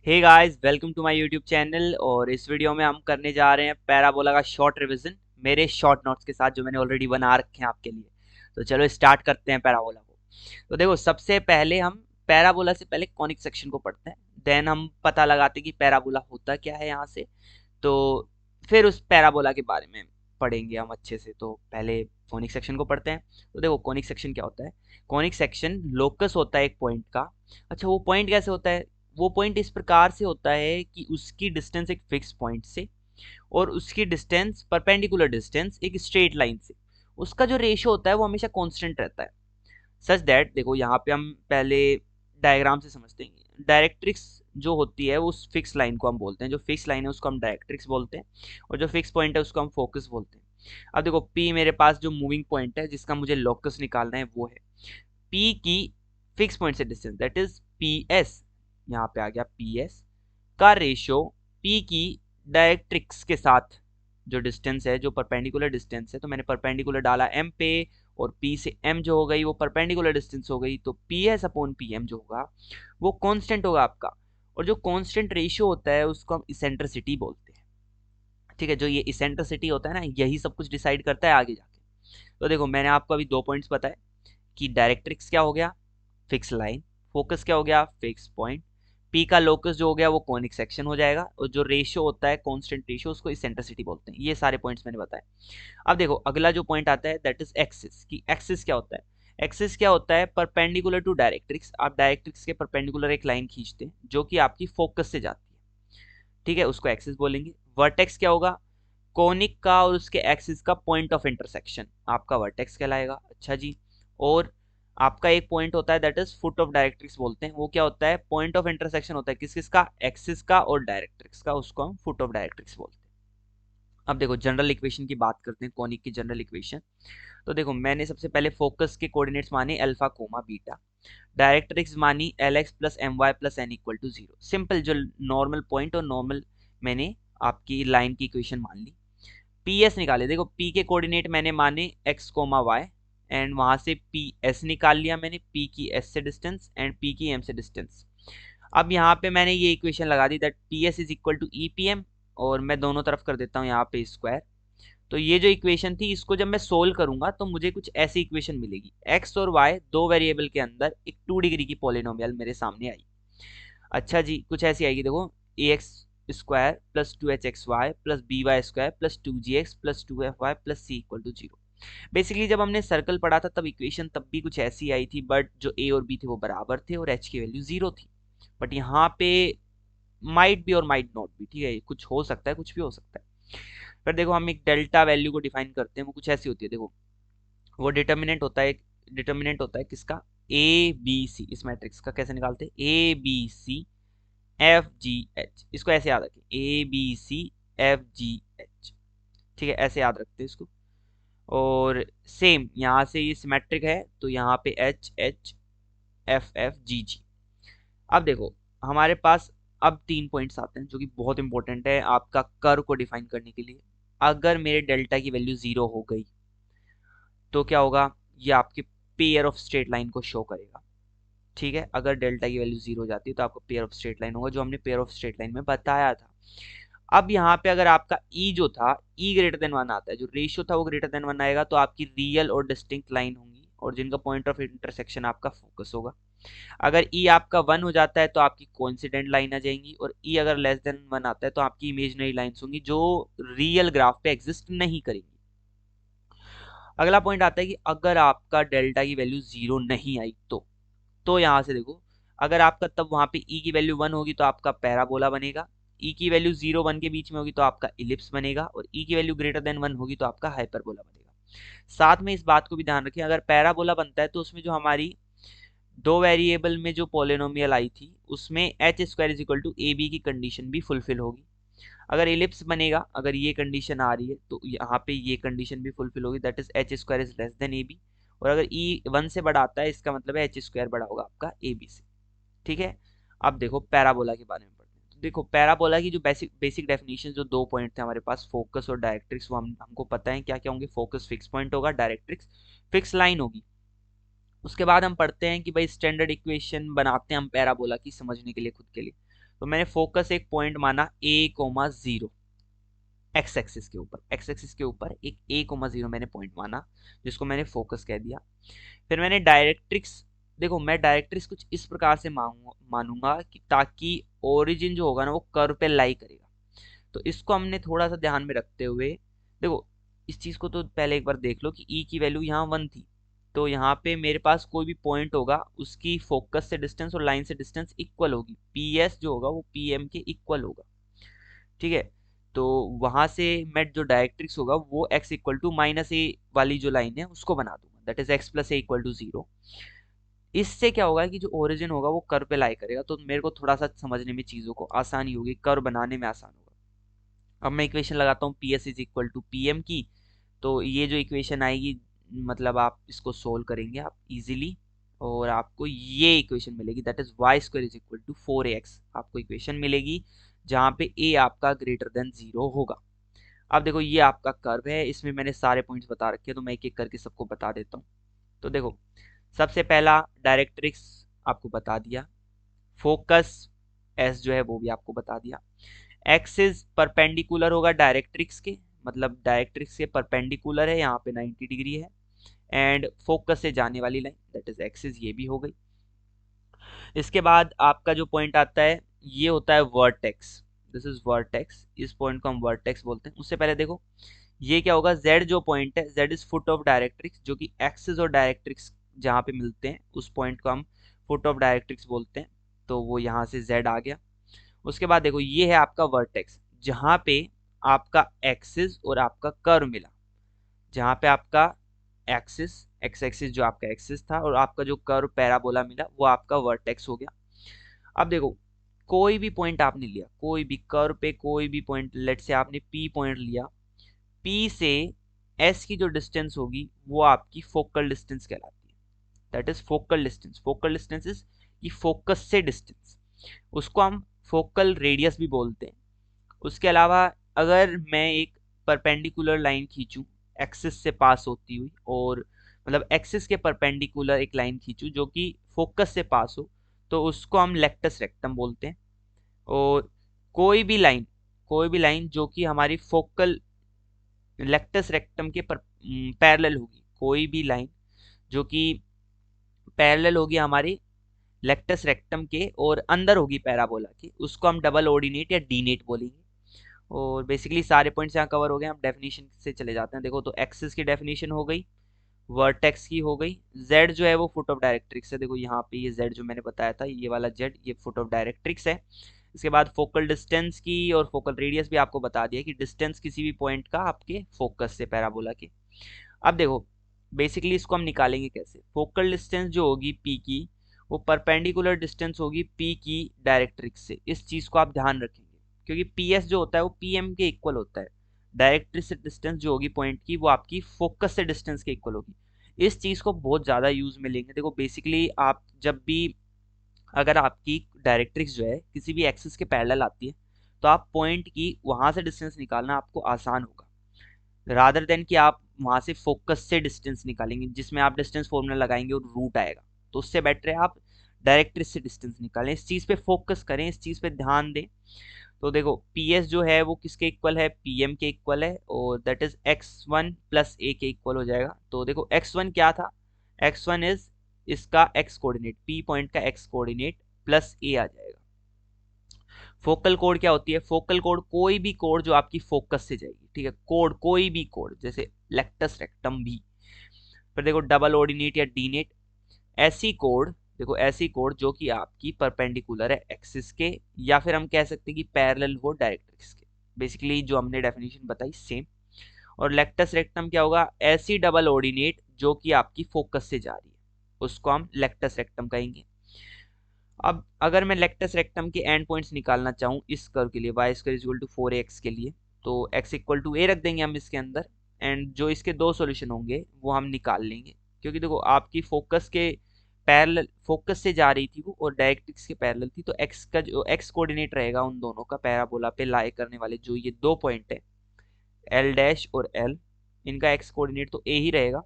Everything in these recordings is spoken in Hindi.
Hey guys, welcome to my YouTube channel. और इस वीडियो में हम करने जा रहे हैं पैराबोला का शॉर्ट रिवीजन मेरे शॉर्ट नोट्स के साथ जो मैंने ऑलरेडी बना रखे हैं आपके लिए। तो चलो स्टार्ट करते हैं पैराबोला को। तो देखो, सबसे पहले हम पैराबोला से पहले कॉनिक सेक्शन को पढ़ते हैं, देन हम पता लगाते हैं कि पैराबोला होता क्या है यहाँ से। तो फिर उस पैराबोला के बारे में पढ़ेंगे हम अच्छे से। तो पहले कॉनिक सेक्शन को पढ़ते हैं। तो देखो, कॉनिक सेक्शन क्या होता है। कॉनिक सेक्शन लोकस होता है एक पॉइंट का। अच्छा, वो पॉइंट कैसे होता है? वो पॉइंट इस प्रकार से होता है कि उसकी डिस्टेंस एक फिक्स पॉइंट से और उसकी डिस्टेंस परपेंडिकुलर डिस्टेंस एक स्ट्रेट लाइन से, उसका जो रेशियो होता है वो हमेशा कांस्टेंट रहता है। सच दैट देखो, यहाँ पे हम पहले डायग्राम से समझते हैं। डायरेक्ट्रिक्स जो होती है उस फिक्स लाइन को हम बोलते हैं, जो फिक्स लाइन है उसको हम डायरेक्ट्रिक्स बोलते हैं, और जो फिक्स पॉइंट है उसको हम फोकस बोलते हैं। अब देखो, पी मेरे पास जो मूविंग पॉइंट है जिसका मुझे लोकस निकालना है वो है पी की फिक्स पॉइंट से distance, that is P S. यहाँ पे आ गया पी एस का रेशियो पी की डायरेक्ट्रिक्स के साथ जो डिस्टेंस है, जो परपेंडिकुलर डिस्टेंस है, तो मैंने परपेंडिकुलर डाला एम पे, और पी से एम जो हो गई वो परपेंडिकुलर डिस्टेंस हो गई, तो P S upon P M जो होगा वो कांस्टेंट होगा आपका। और जो कांस्टेंट रेशियो होता है उसको हम इसेंट्रिसिटी बोलते हैं। ठीक है, जो ये इसेंट्रिसिटी होता है ना, यही सब कुछ डिसाइड करता है आगे जाके। तो देखो, मैंने आपको अभी 2 पॉइंट्स बताए कि डायरेक्ट्रिक्स क्या हो गया, फिक्स लाइन। फोकस क्या हो गया, फिक्स पॉइंट। पी का लोकस जो हो गया वो कॉनिक सेक्शन हो जाएगा, और जो रेशियो होता है कांस्टेंट रेशियो उसको इसेंट्रिसिटी बोलते हैं। ये सारे पॉइंट्स मैंने बताए। अब देखो, अगला जो पॉइंट आता है दैट इज एक्सिस। की एक्सिस क्या होता है? एक्सिस क्या होता है? Perpendicular to directrix. आप डायरेक्ट्रिक्स के परपेंडिकुलर एक लाइन खींचते हैं जो कि आपकी फोकस से जाती है। ठीक है, उसको एक्सिस बोलेंगे। वर्टेक्स क्या होगा? कोनिक का और उसके एक्सिस का पॉइंट ऑफ इंटरसेक्शन आपका वर्टेक्स कहलाएगा। अच्छा जी। और आपका एक पॉइंट होता है that is foot of directrix बोलते हैं। वो क्या होता है? पॉइंट ऑफ इंटरसेक्शन होता है किस किस का? एक्सिस का और डायरेक्ट्रिक्स का, उसको हम फुट ऑफ डायरेक्ट्रिक्स बोलते हैं। अब देखो, जनरल इक्वेशन की बात करते हैं, कोनिक की जनरल इक्वेशन। तो देखो, मैंने सबसे पहले फोकस के कोऑर्डिनेट्स माने अल्फा कोमा बीटा, डायरेक्ट्रिक्स मानी L X plus M Y plus N equal to zero. Simple, जो नॉर्मल पॉइंट और नॉर्मल मैंने आपकी लाइन की इक्वेशन मान ली। पी एस निकाले। देखो, पी के कोऑर्डिनेट मैंने माने एक्स कोमा वाई, एंड वहां से पी एस निकाल लिया मैंने, पी की एस से डिस्टेंस एंड पी की एम से डिस्टेंस। अब यहाँ पे मैंने ये इक्वेशन लगा दी that P S is equal to e P M, और मैं दोनों तरफ कर देता हूँ यहाँ पे स्क्वायर। तो ये जो इक्वेशन थी इसको जब मैं सोल्व करूंगा तो मुझे कुछ ऐसी इक्वेशन मिलेगी। एक्स और वाई दो वेरिएबल के अंदर एक 2 डिग्री की पॉलिनोमियल मेरे सामने आई। अच्छा जी, कुछ ऐसी आएगी। देखो, a x square plus 2h(x)y plus b y square plus 2gx plus 2fy plus c equal to zero. Basically जब हमने सर्कल पढ़ा था तब इक्वेशन तब भी कुछ ऐसी आई थी, बट जो ए और बी थे वो बराबर थे और एच की वैल्यू जीरो थी। बट यहाँ पे माइट बी और माइट नॉट बी। ठीक है, कुछ हो सकता है, कुछ भी हो सकता है। फिर देखो, हम एक डेल्टा वैल्यू को डिफाइन करते हैं, वो कुछ ऐसी होती है। देखो, वो डिटर्मिनेंट होता है किसका? A B C. इस मैट्रिक्स का कैसे निकालते हैं? A B C F G H. इसको ऐसे याद रखें, A B C F G H. ठीक है, ऐसे याद रखते हैं इसको। और सेम यहाँ से ये सिमेट्रिक है तो यहाँ पे h h f f g g. अब देखो, हमारे पास अब 3 पॉइंट्स आते हैं जो कि बहुत इंपॉर्टेंट है आपका कर्व को डिफाइन करने के लिए। अगर मेरे डेल्टा की वैल्यू जीरो हो गई तो क्या होगा? ये आपके पेयर ऑफ स्ट्रेट लाइन को शो करेगा। ठीक है, अगर डेल्टा की वैल्यू जीरो हो जाती है तो आपको पेयर ऑफ स्ट्रेट लाइन होगा, जो हमने पेयर ऑफ स्ट्रेट लाइन में बताया था। अब यहाँ पे अगर आपका ई जो था, ई ग्रेटर देन वन आता है, जो रेशियो था वो ग्रेटर देन वन आएगा, तो आपकी रियल और डिस्टिंक्ट लाइन होंगी और जिनका पॉइंट ऑफ इंटरसेक्शन आपका फोकस होगा। अगर ई आपका वन हो जाता है तो आपकी कोइंसिडेंट लाइन आ जाएंगी, और ई अगर लेस देन वन आता है तो आपकी इमेजिनरी लाइन्स होंगी जो रियल ग्राफ पे एग्जिस्ट नहीं करेंगी। अगला पॉइंट आता है कि अगर आपका डेल्टा की वैल्यू जीरो नहीं आई तो यहाँ से देखो, अगर आपका तब वहां पे ई की वैल्यू वन होगी तो आपका पैराबोला बनेगा, ई की वैल्यू जीरो वन के बीच में होगी तो आपका इलिप्स बनेगा, और ई की वैल्यू ग्रेटर देन वन होगी तो आपका हाइपरबोला बनेगा। साथ में इस बात को भी ध्यान रखें, अगर पैराबोला बनता है तो उसमें जो हमारी दो वेरिएबल में जो पोलिनोमियल आई थी उसमें h square is equal to a b की कंडीशन भी फुलफिल होगी। अगर इलिप्स बनेगा, अगर ये कंडीशन आ रही है तो यहाँ पे ये कंडीशन भी फुलफिल होगी, that is h square is less than a b. और अगर ई वन से बड़ा आता है इसका मतलब है एच स्क्वायर बड़ा होगा आपका ए बी से। ठीक है, अब देखो पैराबोला के बारे में पढ़ते हैं। तो देखो, पैराबोला की जो बेसिक बेसिक डेफिनेशन, जो 2 पॉइंट थे हमारे पास, फोकस और डायरेक्ट्रिक्स, वो हमको पता है क्या क्या होंगे। फोकस फिक्स पॉइंट होगा, डायरेक्ट्रिक्स फिक्स लाइन होगी। उसके बाद हम पढ़ते हैं कि भाई स्टैंडर्ड इक्वेशन बनाते हैं हम पैराबोला की समझने के लिए, खुद के लिए। तो मैंने फोकस एक पॉइंट माना a,0 एक्स एक्सिस के ऊपर एक a,0 मैंने पॉइंट माना, जिसको मैंने फोकस कह दिया। फिर मैंने डायरेक्ट्रिक्स, देखो मैं डायरेक्ट्रिक्स कुछ इस प्रकार से मानूंगा कि ताकि ओरिजिन जो होगा ना वो कर्व पे लाई करेगा। तो इसको हमने थोड़ा सा ध्यान में रखते हुए, देखो इस चीज को तो पहले एक बार देख लो कि ई की वैल्यू यहाँ 1 थी, तो यहाँ पे मेरे पास कोई भी पॉइंट होगा उसकी फोकस से डिस्टेंस और लाइन से डिस्टेंस इक्वल होगी, पी एस जो होगा वो पी एम के इक्वल होगा, ठीक है। तो वहां से मैं जो डायरेक्ट्रिक्स होगा वो x equal to minus a वाली जो लाइन है उसको बना दूंगा, that is x plus a equal to 0। इससे क्या होगा कि जो ओरिजिन होगा वो कर्व पे लाई करेगा, तो मेरे को थोड़ा सा समझने में चीजों को आसानी होगी, कर्व बनाने में आसान होगा। अब मैं इक्वेशन लगाता हूँ P S is equal to P M की, तो ये जो इक्वेशन आएगी, मतलब आप इसको सोल्व करेंगे आप इजीली, और आपको ये इक्वेशन मिलेगी, that is y square is equal to 4ax, आपको इक्वेशन मिलेगी जहाँ पे a आपका ग्रेटर देन 0 होगा। अब देखो ये आपका कर्व है, इसमें मैंने सारे पॉइंट्स बता रखे हैं, तो मैं एक एक करके सबको बता देता हूँ। तो देखो सबसे पहला डायरेक्ट्रिक्स आपको बता दिया, फोकस एस जो है वो भी आपको बता दिया, एक्सिस परपेंडिकुलर होगा डायरेक्ट्रिक्स के, मतलब डायरेक्ट्रिक्स के परपेंडिकुलर है, यहाँ पे 90 डिग्री है, एंड फोकस से जाने वाली लाइन दैट इज एक्सिस, ये भी हो गई। इसके बाद आपका जो पॉइंट आता है ये होता है वर्टेक्स, दिस इज वर्टेक्स, इस पॉइंट को हम वर्टेक्स बोलते हैं। उससे पहले देखो ये क्या होगा, z जो पॉइंट है, z is foot of directrix, जो कि एक्सिस और डायरेक्ट्रिक्स जहाँ पे मिलते हैं उस पॉइंट को हम फुट ऑफ डायरेक्ट्रिक्स बोलते हैं, तो वो यहाँ से z आ गया। उसके बाद देखो ये है आपका वर्टेक्स, जहाँ पे आपका एक्सिस और आपका कर्व मिला, जहाँ पे आपका एक्सिस, एक्स एक्सिस जो आपका एक्सिस था और आपका जो कर्व पैराबोला मिला वो आपका वर्टेक्स हो गया। अब देखो कोई भी पॉइंट आपने लिया, कोई भी कर्व पे कोई भी पॉइंट, लेट से आपने पी पॉइंट लिया, पी से एस की जो डिस्टेंस होगी वो आपकी फोकल डिस्टेंस कहलाती है, that is focal distance, focal distance is ये फोकस से डिस्टेंस, उसको हम फोकल रेडियस भी बोलते हैं। उसके अलावा अगर मैं एक परपेंडिकुलर लाइन खींचूं एक्सिस से पास होती हुई, और मतलब एक्सिस के परपेंडिकुलर एक लाइन खींचूं जो कि फोकस से पास हो, तो उसको हम लेक्टस रेक्टम बोलते हैं। और कोई भी लाइन, कोई भी लाइन जो कि हमारी फोकल लेक्टस रेक्टम के पैरेलल होगी, कोई भी लाइन जो कि पैरेलल होगी हमारे लेक्टस रेक्टम के और अंदर होगी पैराबोला के, उसको हम डबल ऑर्डिनेट या डीनेट बोलेंगे। और बेसिकली सारे पॉइंट्स यहाँ कवर हो गए, हम डेफिनेशन से चले जाते हैं। देखो तो एक्सिस की डेफिनेशन हो गई, वर्टेक्स की हो गई, z जो है वो फुट ऑफ डायरेक्ट्रिक्स है, देखो यहाँ पे ये z जो मैंने बताया था ये वाला z ये फुट ऑफ डायरेक्ट्रिक्स है। इसके बाद फोकल डिस्टेंस की और फोकल रेडियस भी आपको बता दिया कि डिस्टेंस किसी भी पॉइंट का आपके फोकस से पैराबोला के। अब देखो बेसिकली इसको हम निकालेंगे कैसे, फोकल डिस्टेंस जो होगी p की वो परपेंडिकुलर डिस्टेंस होगी p की डायरेक्ट्रिक्स से, इस चीज को आप ध्यान रखेंगे क्योंकि ps जो होता है वो pm के इक्वल होता है, डायरेक्ट्रिक्स से डिस्टेंस जो होगी पॉइंट की वो आपकी फोकस से डिस्टेंस के इक्वल होगी। इस चीज को बहुत ज्यादा यूज में लेंगे। देखो बेसिकली आप जब भी, अगर आपकी डायरेक्ट्रिक्स जो है किसी भी एक्सिस के पैरेलल आती है, तो आप पॉइंट की वहां से डिस्टेंस निकालना आपको आसान होगा, रादर देन कि आप वहां से फोकस से डिस्टेंस निकालेंगे जिसमें आप डिस्टेंस फॉर्मूला लगाएंगे और रूट आएगा, तो उससे बेटर है आप डायरेक्ट्रिक्स से डिस्टेंस निकालें, इस चीज पे फोकस करें, इस चीज पे ध्यान दें। तो देखो PS जो है वो किसके इक्वल है, PM के इक्वल है, और that is x1 plus a के इक्वल हो जाएगा। तो देखो x1 क्या था, x1 इज इसका x कोऑर्डिनेट, P पॉइंट का x कोऑर्डिनेट प्लस a आ जाएगा। फोकल कोड क्या होती है, फोकल कोड कोई भी कोड जो आपकी फोकस से जाएगी, ठीक है, कोड कोई भी कोड, जैसे लेक्टस रेक्टम भी। फिर देखो डबल ऑर्डिनेट या डीनेट, ऐसी कोड, देखो ऐसी कोड जो कि आपकी परपेंडिकुलर है एक्सिस के, या फिर हम कह सकते हैं कि पैरेलल हो डायरेक्ट्रिक्स के, बेसिकली जो हमने डेफिनेशन बताई सेम। और लेक्टस रेक्टम क्या होगा, ऐसी डबल ऑर्डिनेट जो कि आपकी फोकस से जा रही है, उसको हम लेक्टस रेक्टम कहेंगे। अब अगर मैं लेक्टस रेक्टम के एंड पॉइंट्स निकालना चाहूँ इस कर्व के लिए, y square is equal to 4ax के लिए, तो x इक्वल टू a रख देंगे हम इसके अंदर, एंड जो इसके दो सॉल्यूशन होंगे वो हम निकाल लेंगे, क्योंकि देखो आपकी फोकस के पैरेलल, फोकस से जा रही थी वो और डायरेक्ट्रिक्स के पैरेलल थी, तो x का जो x कोऑर्डिनेट रहेगा उन दोनों का पैराबोला पे लाई करने वाले जो ये दो पॉइंट है l डैश और l, इनका x कोऑर्डिनेट तो a ही रहेगा,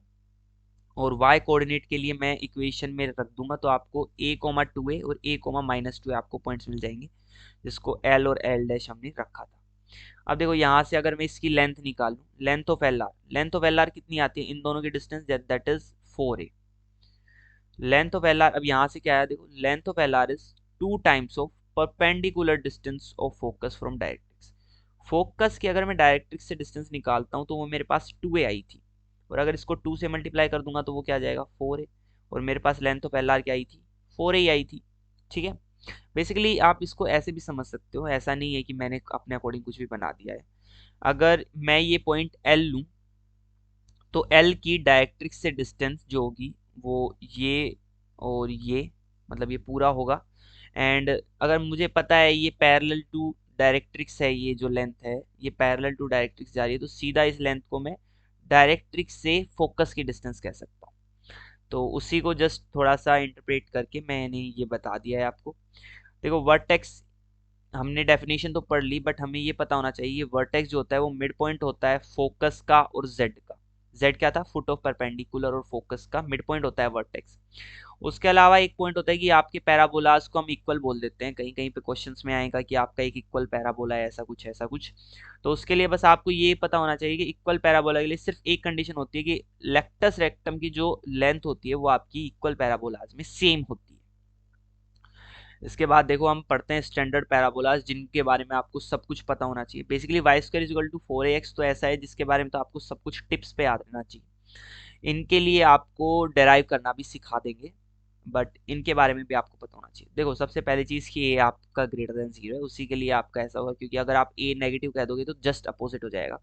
और y कोऑर्डिनेट के लिए मैं इक्वेशन में रख दूंगा, तो आपको a, 2a और a, -2a आपको पॉइंट्स मिल जाएंगे। जिसको एल और एल डैश हमने रखा था। अब देखो यहाँ से अगर मैं इसकी लेंथ निकालूं, लेंथ ऑफ एल आर कितनी आती है इन दोनों की distance, that is 4a। Length of L R अब यहाँ से क्या है, देखो length of L R is 2 times of perpendicular distance of focus from directrix. Focus की अगर मैं डायरेक्ट्रिक्स से डिस्टेंस निकालता हूँ तो वो मेरे पास 2a आई थी, और अगर इसको 2 से मल्टीप्लाई कर दूंगा तो वो क्या आ जाएगा 4a, और मेरे पास लेंथ ऑफ एल आर क्या आई थी 4a ही आई थी। ठीक है, बेसिकली आप इसको ऐसे भी समझ सकते हो, ऐसा नहीं है कि मैंने अपने अकॉर्डिंग कुछ भी बना दिया है। अगर मैं ये पॉइंट एल लूँ तो एल की डायरेक्ट्रिक्स से डिस्टेंस जो होगी वो ये और ये, मतलब ये पूरा होगा। एंड अगर मुझे पता है ये पैरेलल टू डायरेक्ट्रिक्स है, ये जो लेंथ है ये पैरेलल टू डायरेक्ट्रिक्स जा रही है, तो सीधा इस लेंथ को मैं डायरेक्ट्रिक्स से फोकस की डिस्टेंस कह सकता हूँ। तो उसी को जस्ट थोड़ा सा इंटरप्रेट करके मैंने ये बता दिया है आपको। देखो वर्टेक्स हमने डेफिनेशन तो पढ़ ली, बट हमें ये पता होना चाहिए वर्टेक्स जो होता है वो मिड पॉइंट होता है फोकस का और जेड का। जेड क्या था, फुट ऑफ परपेंडिकुलर, और फोकस का मिड पॉइंट होता है वर्टेक्स। उसके अलावा एक पॉइंट होता है कि आपके पैराबोलास को हम इक्वल बोल देते हैं, कहीं कहीं पे क्वेश्चंस में आएगा कि आपका एक इक्वल पैराबोला है, ऐसा कुछ ऐसा कुछ। तो उसके लिए बस आपको ये पता होना चाहिए कि इक्वल पैराबोला के लिए सिर्फ एक कंडीशन होती है कि लेक्टस रेक्टम की जो लेंथ होती है वो आपकी इक्वल पैराबोलाज में सेम होती है। इसके बाद देखो हम पढ़ते हैं स्टैंडर्ड पैराबोलास, जिनके बारे में आपको सब कुछ पता होना चाहिए। Basically y square is equal to 4ax तो ऐसा है जिसके बारे में तो आपको सब कुछ टिप्स पे याद रहना चाहिए। इनके लिए आपको डेराइव करना भी सिखा देंगे, बट इनके बारे में भी आपको पता होना चाहिए। देखो सबसे पहली चीज़ कि ए आपका ग्रेटर देन 0 है, उसी के लिए आपका ऐसा होगा, क्योंकि अगर आप ए नेगेटिव कह दोगे तो जस्ट अपोजिट हो जाएगा।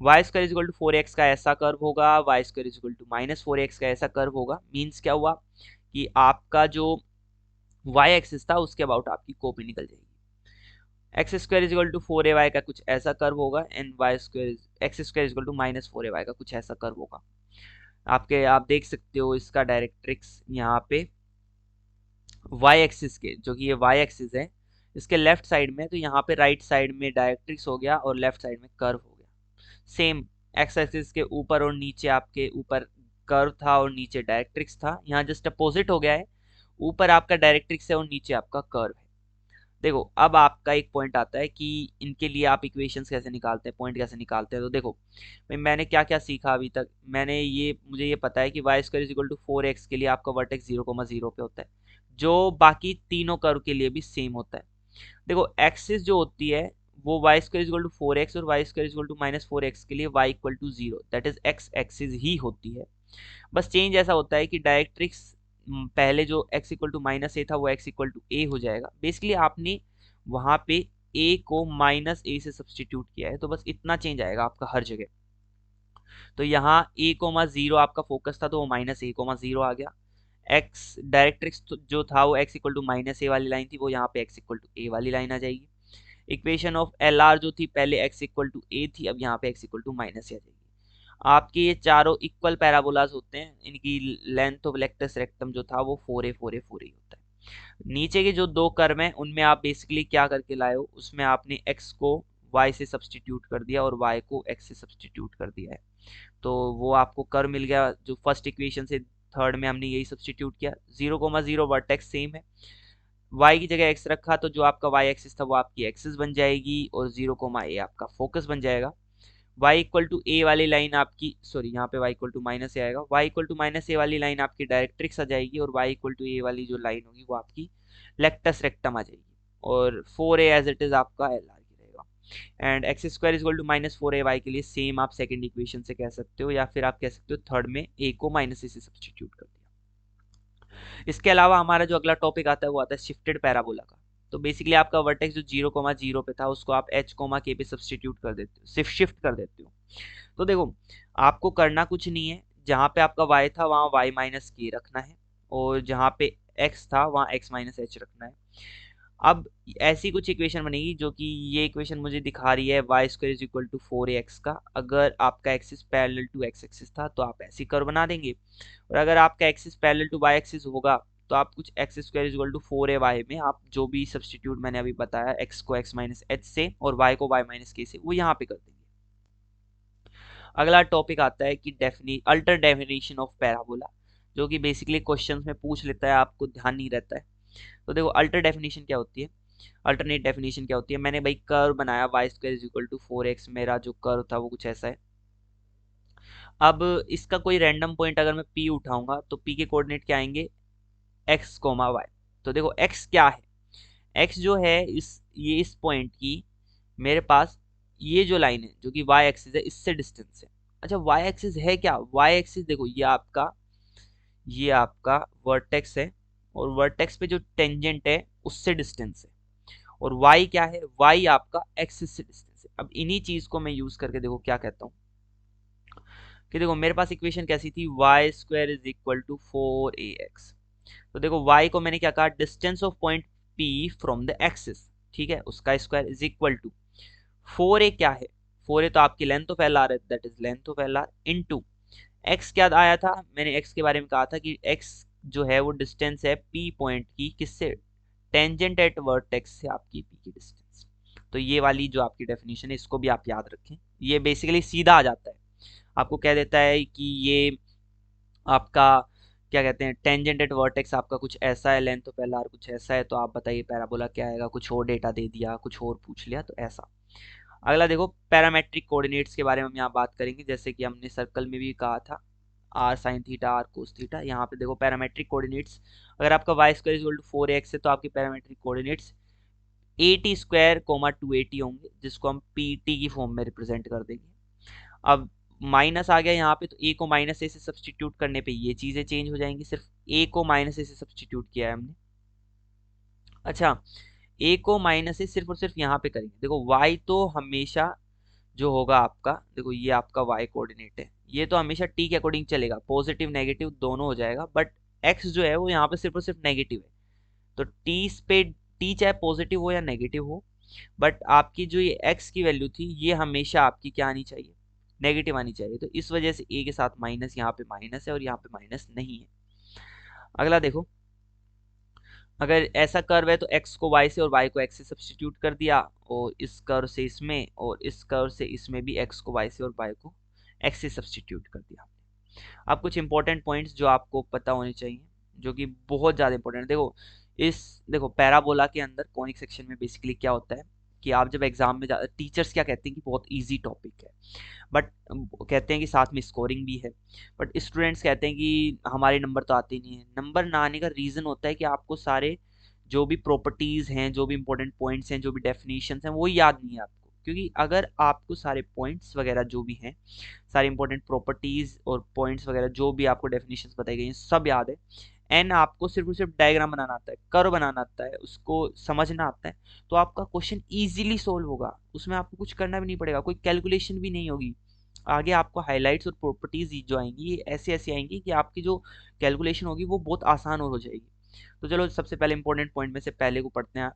Y square is equal to 4x का ऐसा कर्व होगा, y square is equal to minus 4x का ऐसा कर्व होगा। मीन्स क्या हुआ कि आपका जो वाई एक्सिस था उसके अबाउट आपकी कॉपी निकल जाएगी। X square is equal to 4ay का कुछ ऐसा कर्व होगा, and y square x square is equal to minus 4ay का कुछ ऐसा कर्व होगा। आप देख सकते हो इसका डायरेक्ट्रिक्स यहाँ पे वाई एक्सिस के, जो कि ये वाई एक्सिस है इसके लेफ्ट साइड में, तो यहाँ पे राइट साइड में डायरेक्ट्रिक्स हो गया और लेफ्ट साइड में कर्व हो गया। सेम एक्स एक्सिस के ऊपर और नीचे आपके ऊपर कर्व था और नीचे डायरेक्ट्रिक्स था, यहाँ जस्ट अपोजिट हो गया है, ऊपर आपका डायरेक्ट्रिक्स है और नीचे आपका कर्व है। देखो अब आपका एक पॉइंट आता है कि इनके लिए आप इक्वेशंस कैसे निकालते हैं, पॉइंट कैसे निकालते हैं। तो देखो भाई मैंने क्या क्या सीखा अभी तक, मुझे ये पता है कि y square is equal to 4x के लिए आपका वर्टेक्स 0,0 पे होता है, जो बाकी तीनों कर्व के लिए भी सेम होता है। देखो एक्सिस जो होती है वो Y square equal to 4x और y square equal to minus 4x के लिए y equal to 0, that is x axis ही होती है। बस चेंज ऐसा होता है कि डायरेक्ट्रिक्स पहले जो x इक्वल टू माइनस ए था वो x इक्वल टू ए हो जाएगा। बेसिकली आपने वहां पे a को माइनस ए से सब्सटीट्यूट किया है, तो बस इतना चेंज आएगा आपका हर जगह। तो यहाँ a,0 आपका फोकस था तो वो माइनस a,0 आ गया। एक्स डायरेक्ट्रिक्स जो था वो x equal to minus a वाली लाइन थी, वो यहाँ पे x इक्वल टू ए वाली लाइन आ जाएगी। इक्वेशन ऑफ एल आर जो थी पहले x इक्वल टू ए थी, अब यहाँ पे x इक्वल टू माइनस ए आ जाएगी। आपके ये चारों इक्वल पैराबोलास होते हैं, इनकी लेंथ ऑफ लेक्टस रेक्टम जो था वो 4a 4a 4a होता है। नीचे के जो दो कर्व हैं उनमें आप बेसिकली क्या करके लाए हो, उसमें आपने x को y से सब्सटीट्यूट कर दिया और y को x से सब्सटीट्यूट कर दिया है, तो वो आपको कर्व मिल गया। जो फर्स्ट इक्वेशन से थर्ड में हमने यही सब्सटीट्यूट किया। 0,0 वर्टेक्स सेम है, y की जगह x रखा तो जो आपका y एक्सिस था वो आपकी एक्सिस बन जाएगी और 0,a आपका फोकस बन जाएगा। y इक्वल टू ए वाली लाइन आपकी, सॉरी यहाँ पे y इक्वल टू माइनस ए आएगा, y equal to minus a वाली लाइन आपकी डायरेक्ट्रिक्स आ जाएगी और y इक्वल टू ए वाली जो लाइन होगी वो आपकी लेक्टस रेक्टम आ जाएगी, और 4a एज इट इज आपका एल आर की रहेगा। And x square equal to minus 4ay के लिए सेम आप सेकेंड इक्वेशन से कह सकते हो, या फिर आप कह सकते हो थर्ड में a को माइनस ए से सब्सटीट्यूट कर दिया। इसके अलावा हमारा जो अगला टॉपिक आता है वो आता है शिफ्टेड पैराबोला का। तो बेसिकली आपका वर्टेक्स जो 0,0 पे था उसको आप h, k पे सब्सटीट्यूट कर देते हो, सिर्फ शिफ्ट कर देते हो। तो देखो आपको करना कुछ नहीं है, जहाँ पे आपका y था वहाँ y माइनस के रखना है, और जहाँ पे x था वहाँ x माइनस एच रखना है। अब ऐसी कुछ इक्वेशन बनेगी, जो कि ये इक्वेशन मुझे दिखा रही है y square is equal to 4ax का। अगर आपका axis parallel to x axis था तो आप ऐसी कर्व बना देंगे, और अगर आपका axis parallel to y axis होगा तो आप कुछ x square is equal to 4ay में आप जो भी सब्सटीट्यूट मैंने अभी बताया, x को x माइनस एच से और y को y माइनस के से, वो यहाँ पे कर देंगे। अगला टॉपिक आता है कि अल्टर डेफिनेशन ऑफ पैराबोला, जो कि बेसिकली क्वेश्चंस में पूछ लेता है, आपको ध्यान नहीं रहता है। तो देखो अल्टर डेफिनेशन क्या होती है, अल्टरनेट डेफिनेशन क्या होती है, मैंने भाई कर्व बनाया y square is equal to 4x, मेरा जो कर्व था वो कुछ ऐसा है। अब इसका कोई रैंडम पॉइंट अगर मैं p उठाऊंगा तो p के कोऑर्डिनेट क्या आएंगे, x कोमा y। तो देखो x क्या है, x जो है इस पॉइंट की मेरे पास ये जो लाइन है जो कि y एक्सिस है इससे डिस्टेंस है। अच्छा y एक्सिस है क्या, y एक्सिस देखो ये आपका वर्टेक्स है और वर्टेक्स पे जो टेंजेंट है उससे डिस्टेंस है, और y क्या है, y आपका एक्सिस से डिस्टेंस है। अब इन्हीं चीज को मैं यूज करके देखो क्या कहता हूँ कि देखो मेरे पास इक्वेशन कैसी थी, y square is equal to 4ax। तो देखो y को मैंने क्या कहा, distance of point p from the axis, ठीक है, उसका square is equal to 4a क्या है, 4a तो आपकी लेंथ ऑफ एल आर है, that is length of L R into x क्या आया था, मैंने x के बारे में कहा था कि x जो है वो डिस्टेंस है p पॉइंट की किससे, टेंजेंट एट वर्टेक्स से आपकी p की डिस्टेंस। तो ये वाली जो आपकी डेफिनेशन है इसको भी आप याद रखें, ये बेसिकली सीधा आ जाता है, आपको कह देता है कि ये आपका क्या कहते हैं, टेंजेंट एट वर्टेक्स आपका कुछ ऐसा है, लेंथ ऑफ एल आर कुछ ऐसा है, तो आप बताइए पैराबोला क्या आएगा, कुछ और डेटा दे दिया, कुछ और पूछ लिया, तो ऐसा। अगला देखो पैरामेट्रिक कोऑर्डिनेट्स के बारे में हम यहाँ बात करेंगे, जैसे कि हमने सर्कल में भी कहा था r sine theta r cos theta, यहाँ पे देखो पैरामेट्रिक कोऑर्डिनेट्स, अगर आपका y square is equal to 4x है तो आपके पैरामेट्रिक कोऑर्डिनेट्स 80 स्क्वायर कोमा 280 होंगे, जिसको हम पी की फॉर्म में रिप्रेजेंट कर देंगे। अब माइनस आ गया यहाँ पे, तो ए को माइनस ए से सब्सटीट्यूट करने पे ये चीजें चेंज हो जाएंगी, सिर्फ ए को माइनस ए से सब्सटीट्यूट किया है हमने। अच्छा, ए को माइनस से सिर्फ और सिर्फ यहाँ पे करेंगे, देखो y तो हमेशा जो होगा आपका, देखो ये आपका y कोऑर्डिनेट है, ये तो हमेशा t के अकॉर्डिंग चलेगा, पॉजिटिव नेगेटिव दोनों हो जाएगा, बट x जो है वो यहाँ पे सिर्फ और सिर्फ नेगेटिव है। तो t चाहे पॉजिटिव हो या नेगेटिव हो, बट आपकी जो ये x की वैल्यू थी ये हमेशा आपकी क्या आनी चाहिए, नेगेटिव आनी चाहिए। तो इस वजह से a के साथ माइनस, यहाँ पे माइनस है और यहाँ पे माइनस नहीं है। अगला देखो, अगर ऐसा कर्व है तो x को y से और y को x से सब्सटीट्यूट कर दिया, और इस कर्व से इसमें और इस कर्व से इसमें भी x को y से और y को x से सब्सटीट्यूट कर दिया। अब कुछ इंपॉर्टेंट पॉइंट्स जो आपको पता होने चाहिए, जो कि बहुत ज़्यादा इंपॉर्टेंट, देखो पैराबोला के अंदर कॉनिक सेक्शन में बेसिकली क्या होता है कि आप जब एग्जाम में टीचर्स क्या कहते हैं कि बहुत इजी टॉपिक है, बट कहते हैं कि साथ में स्कोरिंग भी है, बट स्टूडेंट्स कहते हैं कि हमारे नंबर तो आते नहीं है। नंबर ना आने का रीज़न होता है कि आपको सारे जो भी प्रॉपर्टीज़ हैं, जो भी इंपॉर्टेंट पॉइंट्स हैं, जो भी डेफिनेशंस हैं वो याद नहीं है आपको, क्योंकि अगर आपको सारे पॉइंट्स वगैरह जो भी हैं, सारी इंपॉर्टेंट प्रॉपर्टीज़ और पॉइंट्स वगैरह जो भी आपको डेफिनेशंस बताई गई हैं सब याद है, एंड आपको सिर्फ और सिर्फ डायग्राम बनाना आता है, कर्व बनाना आता है, उसको समझना आता है, तो आपका क्वेश्चन इजीली सोल्व होगा, उसमें आपको कुछ करना भी नहीं पड़ेगा, कोई कैलकुलेशन भी नहीं होगी। आगे आपको हाइलाइट्स और प्रॉपर्टीज जो आएंगी ये ऐसी ऐसी आएंगी कि आपकी जो कैलकुलेशन होगी वो बहुत आसान और हो जाएगी। तो चलो सबसे पहले इंपॉर्टेंट पॉइंट में से पहले को पढ़ते हैं।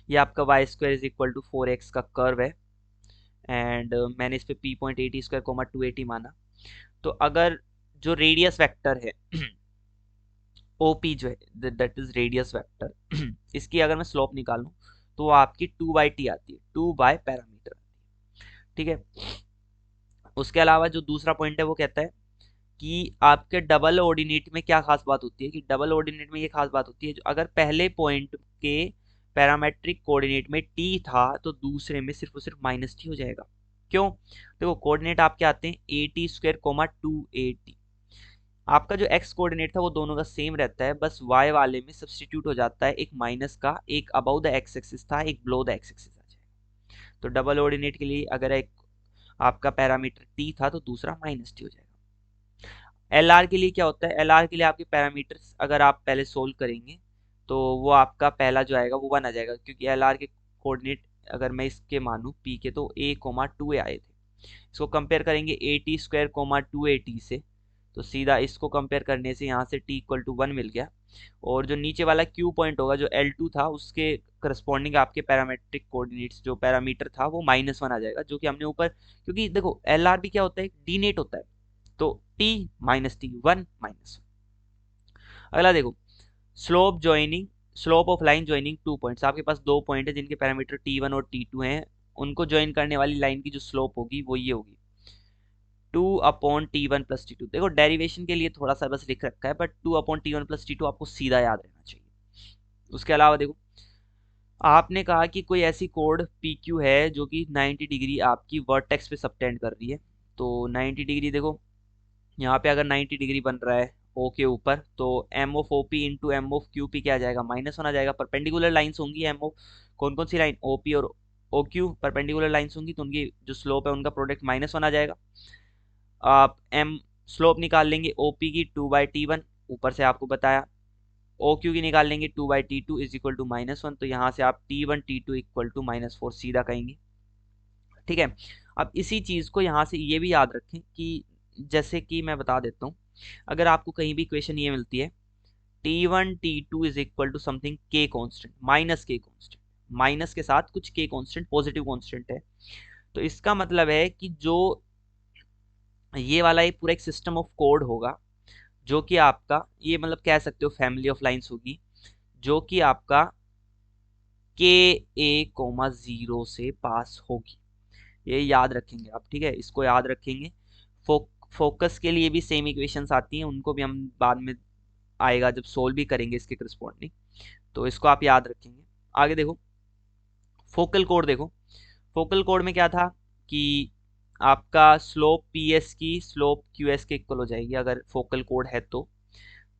ये आपका y square is equal to 4x का कर्व है, एंड मैंने इस पे p पॉइंट 80 स्क्वायर कोमा 280 माना। तो अगर जो रेडियस वेक्टर है OP जो है दैट इज रेडियस वेक्टर इसकी अगर मैं स्लोप निकालूं तो वो आपकी 2/t आती है, 2 बाय पैरामीटर, ठीक है। उसके अलावा जो दूसरा पॉइंट है वो कहता है कि आपके डबल ऑर्डिनेट में क्या खास बात होती है, कि डबल ऑर्डिनेट में ये खास बात होती है जो अगर पहले पॉइंट के पैरामेट्रिक कोऑर्डिनेट में t था तो दूसरे में सिर्फ और सिर्फ माइनस t हो जाएगा। क्यों, देखो कोऑर्डिनेट आपके आते हैं 80 स्क्वायर कोमा 280, आपका जो x कोऑर्डिनेट था वो दोनों का सेम रहता है, बस y वाले में सब्सटीट्यूट हो जाता है एक माइनस का, एक अबव द x एक्सिस था, एक बिलो द x एक्सिस आ जाएगा। तो डबल ऑर्डिनेट के लिए अगर एक आपका पैरामीटर t था तो दूसरा माइनस t हो जाएगा। एल आर के लिए क्या होता है, एल आर के लिए आपके पैरामीटर्स अगर आप पहले सोल्व करेंगे तो वो आपका पहला जो आएगा वो 1 आ जाएगा, क्योंकि एल आर के कोऑर्डिनेट अगर मैं इसके मानूँ p के तो a कोमा 2a आए थे। इसको कंपेयर करेंगे 80 स्क्वायर कोमा 280 से, तो सीधा इसको कंपेयर करने से यहाँ से t इक्वल टू 1 मिल गया, और जो नीचे वाला q पॉइंट होगा जो L2 था उसके करस्पॉन्डिंग आपके पैरामेट्रिक कोऑर्डिनेट्स जो पैरामीटर था वो -1 आ जाएगा, जो कि हमने ऊपर, क्योंकि देखो एल आर भी क्या होता है, डीनेट होता है, तो t माइनस टी 1 माइनस। अगला देखो slope joining, slope of line joining 2 points, आपके पास दो पॉइंट है जिनके पैरामीटर t1 और t2 हैं, उनको ज्वाइन करने वाली लाइन की जो स्लोप होगी वो ये होगी 2/t1 + t2। देखो डेरिवेशन के लिए थोड़ा सा बस लिख रखा है, बट 2/t1 + t2 आपको सीधा याद रहना चाहिए। उसके अलावा देखो आपने कहा कि कोई ऐसी कोड पी क्यू है जो कि 90 डिग्री आपकी वर्टेक्स पे सबटेंड कर रही है। तो 90 डिग्री देखो, यहाँ पे अगर 90 डिग्री बन रहा है ओ के ऊपर, तो m of O P into m of Q P क्या आ जाएगा, माइनस होना जाएगा। परपेंडिकुलर लाइन्स होंगी एम ऑफ, कौन कौन सी लाइन, ओ पी और ओ क्यू परपेंडिकुलर लाइन्स होंगी, तो उनकी जो स्लोप है उनका प्रोडक्ट माइनस होना जाएगा। आप एम स्लोप निकाल लेंगे ओ पी की 2/T1, ऊपर से आपको बताया। ओ क्यू की निकाल लेंगे 2/T2 इज इक्वल टू -1, तो यहाँ से आप T1 T2 इक्वल टू -4 सीधा कहेंगे। ठीक है। अब इसी चीज़ को यहाँ से ये भी याद रखें कि जैसे कि मैं बता देता हूँ, अगर आपको कहीं भी इक्वेशन ये मिलती है T1 T2 is equal to something के कॉन्स्टेंट, माइनस के कॉन्स्टेंट, माइनस के साथ कुछ के कॉन्स्टेंट पॉजिटिव कॉन्स्टेंट है, तो इसका मतलब है कि जो ये वाला ये पूरा एक सिस्टम ऑफ कोड होगा, जो कि आपका ये मतलब कह सकते हो फैमिली ऑफ लाइंस होगी, जो कि आपका के ए कोमा 0 से पास होगी। ये याद रखेंगे आप, ठीक है, इसको याद रखेंगे। फोकस के लिए भी सेम इक्वेशंस आती हैं, उनको भी हम बाद में आएगा जब सोल्व भी करेंगे इसके करस्पॉन्डिंग, तो इसको आप याद रखेंगे। आगे देखो, फोकल कोड देखो, फोकल कोड में क्या था कि आपका स्लोप पी एस की स्लोप क्यू एस के इक्वल हो जाएगी अगर फोकल कोड है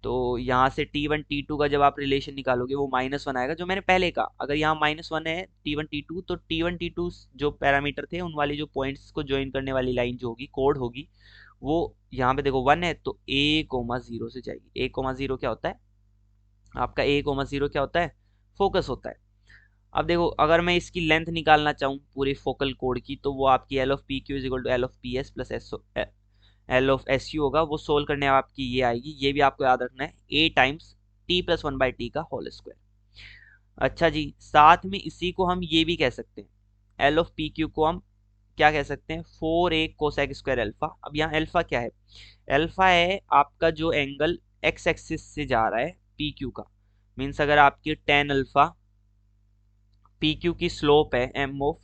तो यहाँ से T1 T2 का जब आप रिलेशन निकालोगे वो -1 आएगा, जो मैंने पहले कहा, अगर यहाँ -1 है T1 T2, तो T1 T2 जो पैरामीटर थे उन वाली जो पॉइंट्स को ज्वाइन करने वाली लाइन जो होगी, कोड होगी, वो यहाँ पे देखो 1 है तो A, 0 से जाएगी। A, 0 क्या होता है आपका, A, 0 क्या होता है, फोकस होता है। अब देखो, अगर मैं इसकी लेंथ निकालना चाहूँ पूरी फोकल कोड की, तो वो आपकी L of P Q is equal to L of P S plus L of S U होगा। वो सोल्व करने आपकी ये आएगी, ये भी आपको याद रखना है, ए टाइम्स T+1/T का होल स्क्वायर। अच्छा जी, साथ में इसी को हम ये भी कह सकते हैं, एल ऑफ पी क्यू को हम क्या कह सकते हैं, 4a कोसेक स्क्वायर अल्फा। अब यहाँ अल्फा क्या है, अल्फा है आपका जो एंगल एक्स एक्सिस से जा रहा है पी क्यू का, मीन्स अगर आपकी टेन अल्फा पी क्यू की स्लोप है एम ऑफ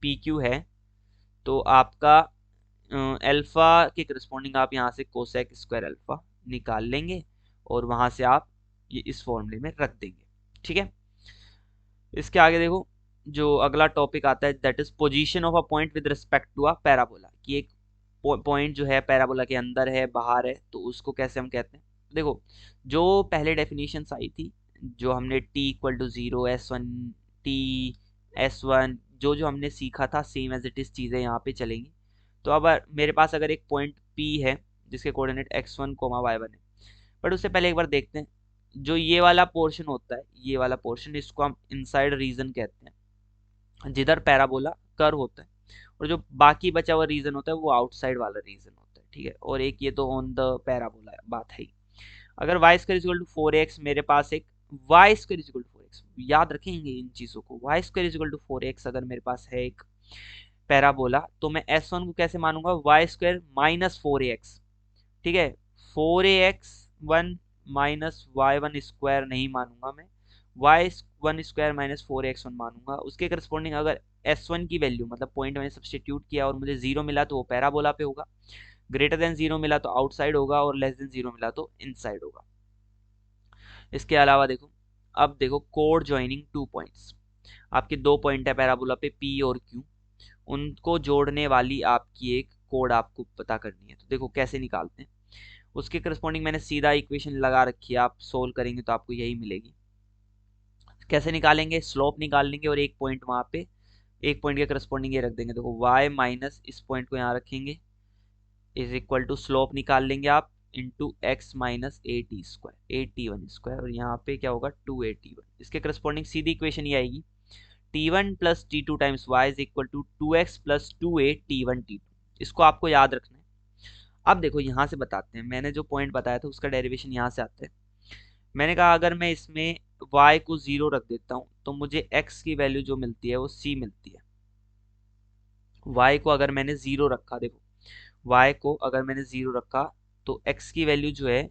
पी क्यू है, तो आपका अल्फा के करस्पॉन्डिंग आप यहाँ से कोसेक स्क्वायर अल्फा निकाल लेंगे और वहां से आप ये इस फॉर्मूले में रख देंगे। ठीक है। इसके आगे देखो, जो अगला टॉपिक आता है that is position of a point with respect to a parabola, कि एक पॉइंट जो है पैराबोला के अंदर है बाहर है, तो उसको कैसे हम कहते हैं। देखो, जो पहले डेफिनेशन आई थी, जो हमने T=0 S1 T S1 जो जो हमने सीखा था, सेम एज इट इज चीज़ें यहाँ पे चलेंगी। तो अब मेरे पास अगर एक पॉइंट P है जिसके कोऑर्डिनेट x1, y1 है, बट उससे पहले एक बार देखते हैं, जो ये वाला पोर्शन होता है, ये वाला पोर्शन, इसको हम इनसाइड रीजन कहते हैं, जिधर पैराबोला कर्व होता है, और जो बाकी बचा हुआ रीजन होता है वो आउटसाइड वाला रीजन होता है। ठीक है, और एक ये तो ऑन द पैराबोला बात है ही। अगर y² = 4x, मेरे पास एक y² = 4x, याद रखेंगे इन चीजों को, y² = 4x अगर मेरे पास है एक पैराबोला, तो मैं S1 को कैसे मानूंगा, y² - 4ax। ठीक है, 4ax1 माइनस y1 स्क्वायर नहीं मानूंगा मैं, y1² - 4x1 मानूंगा। उसके करस्पॉन्डिंग अगर S1 की वैल्यू, मतलब पॉइंट मैंने सब्सटीट्यूट किया और मुझे 0 मिला तो वो पैराबोला पे होगा, ग्रेटर देन 0 मिला तो आउटसाइड होगा, और लेस देन 0 मिला तो इनसाइड होगा। इसके अलावा देखो, अब देखो कोड ज्वाइनिंग टू पॉइंट्स, आपके दो पॉइंट है पैराबोला पे P और Q, उनको जोड़ने वाली आपकी एक कोड आपको पता करनी है। तो देखो कैसे निकालते हैं, उसके करस्पॉन्डिंग मैंने सीधा इक्वेशन लगा रखी है, आप सोल्व करेंगे तो आपको यही मिलेगी। कैसे निकालेंगे, स्लोप निकाल लेंगे और एक पॉइंट वहां पे, एक पॉइंट के करस्पॉन्डिंग ये रख देंगे। देखो y माइनस इस पॉइंट को यहाँ रखेंगे इज इक्वल टू स्लोप निकाल लेंगे आप into x minus AT1 square, और यहाँ पे क्या होगा 2AT1। इसके करस्पॉन्डिंग सीधी इक्वेशन ये आएगी, T1 + T2 times y is equal to 2x + 2a T1 T2। इसको आपको याद रखना है। अब देखो यहाँ से बताते हैं, मैंने जो पॉइंट बताया था उसका डेरिवेशन यहाँ से आता है। मैंने कहा अगर मैं इसमें y को 0 रख देता हूँ तो मुझे x की वैल्यू जो मिलती है वो c मिलती है। y को अगर मैंने 0 रखा, देखो y को अगर मैंने 0 रखा तो x की वैल्यू जो है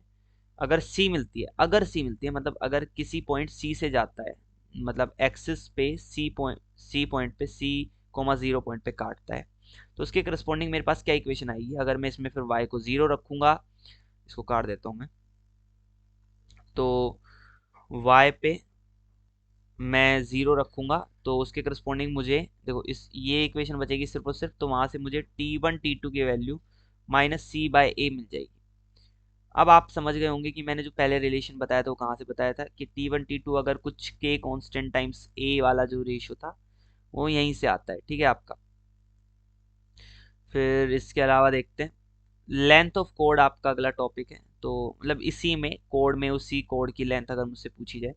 अगर c मिलती है, अगर c मिलती है मतलब अगर किसी पॉइंट c से जाता है, मतलब एक्सिस पे c पॉइंट पे c, 0 पॉइंट पे काटता है, तो उसके करस्पॉन्डिंग मेरे पास क्या इक्वेशन आएगी, अगर मैं इसमें फिर y को 0 रखूंगा, इसको काट देता हूं मैं, तो y पे मैं ज़ीरो रखूँगा तो उसके करस्पॉन्डिंग मुझे देखो इस ये इक्वेशन बचेगी सिर्फ और सिर्फ, तो वहाँ से मुझे T1 T2 की वैल्यू -c/a मिल जाएगी। अब आप समझ गए होंगे कि मैंने जो पहले रिलेशन बताया था वो कहाँ से बताया था कि T1 T2 अगर कुछ k कांस्टेंट टाइम्स a वाला जो रेशियो था वो यहीं से आता है, ठीक है आपका। फिर इसके अलावा देखते हैं लेंथ ऑफ कोड, आपका अगला टॉपिक है। तो मतलब इसी में कोड में उसी कोड की लेंथ अगर मुझसे पूछी जाए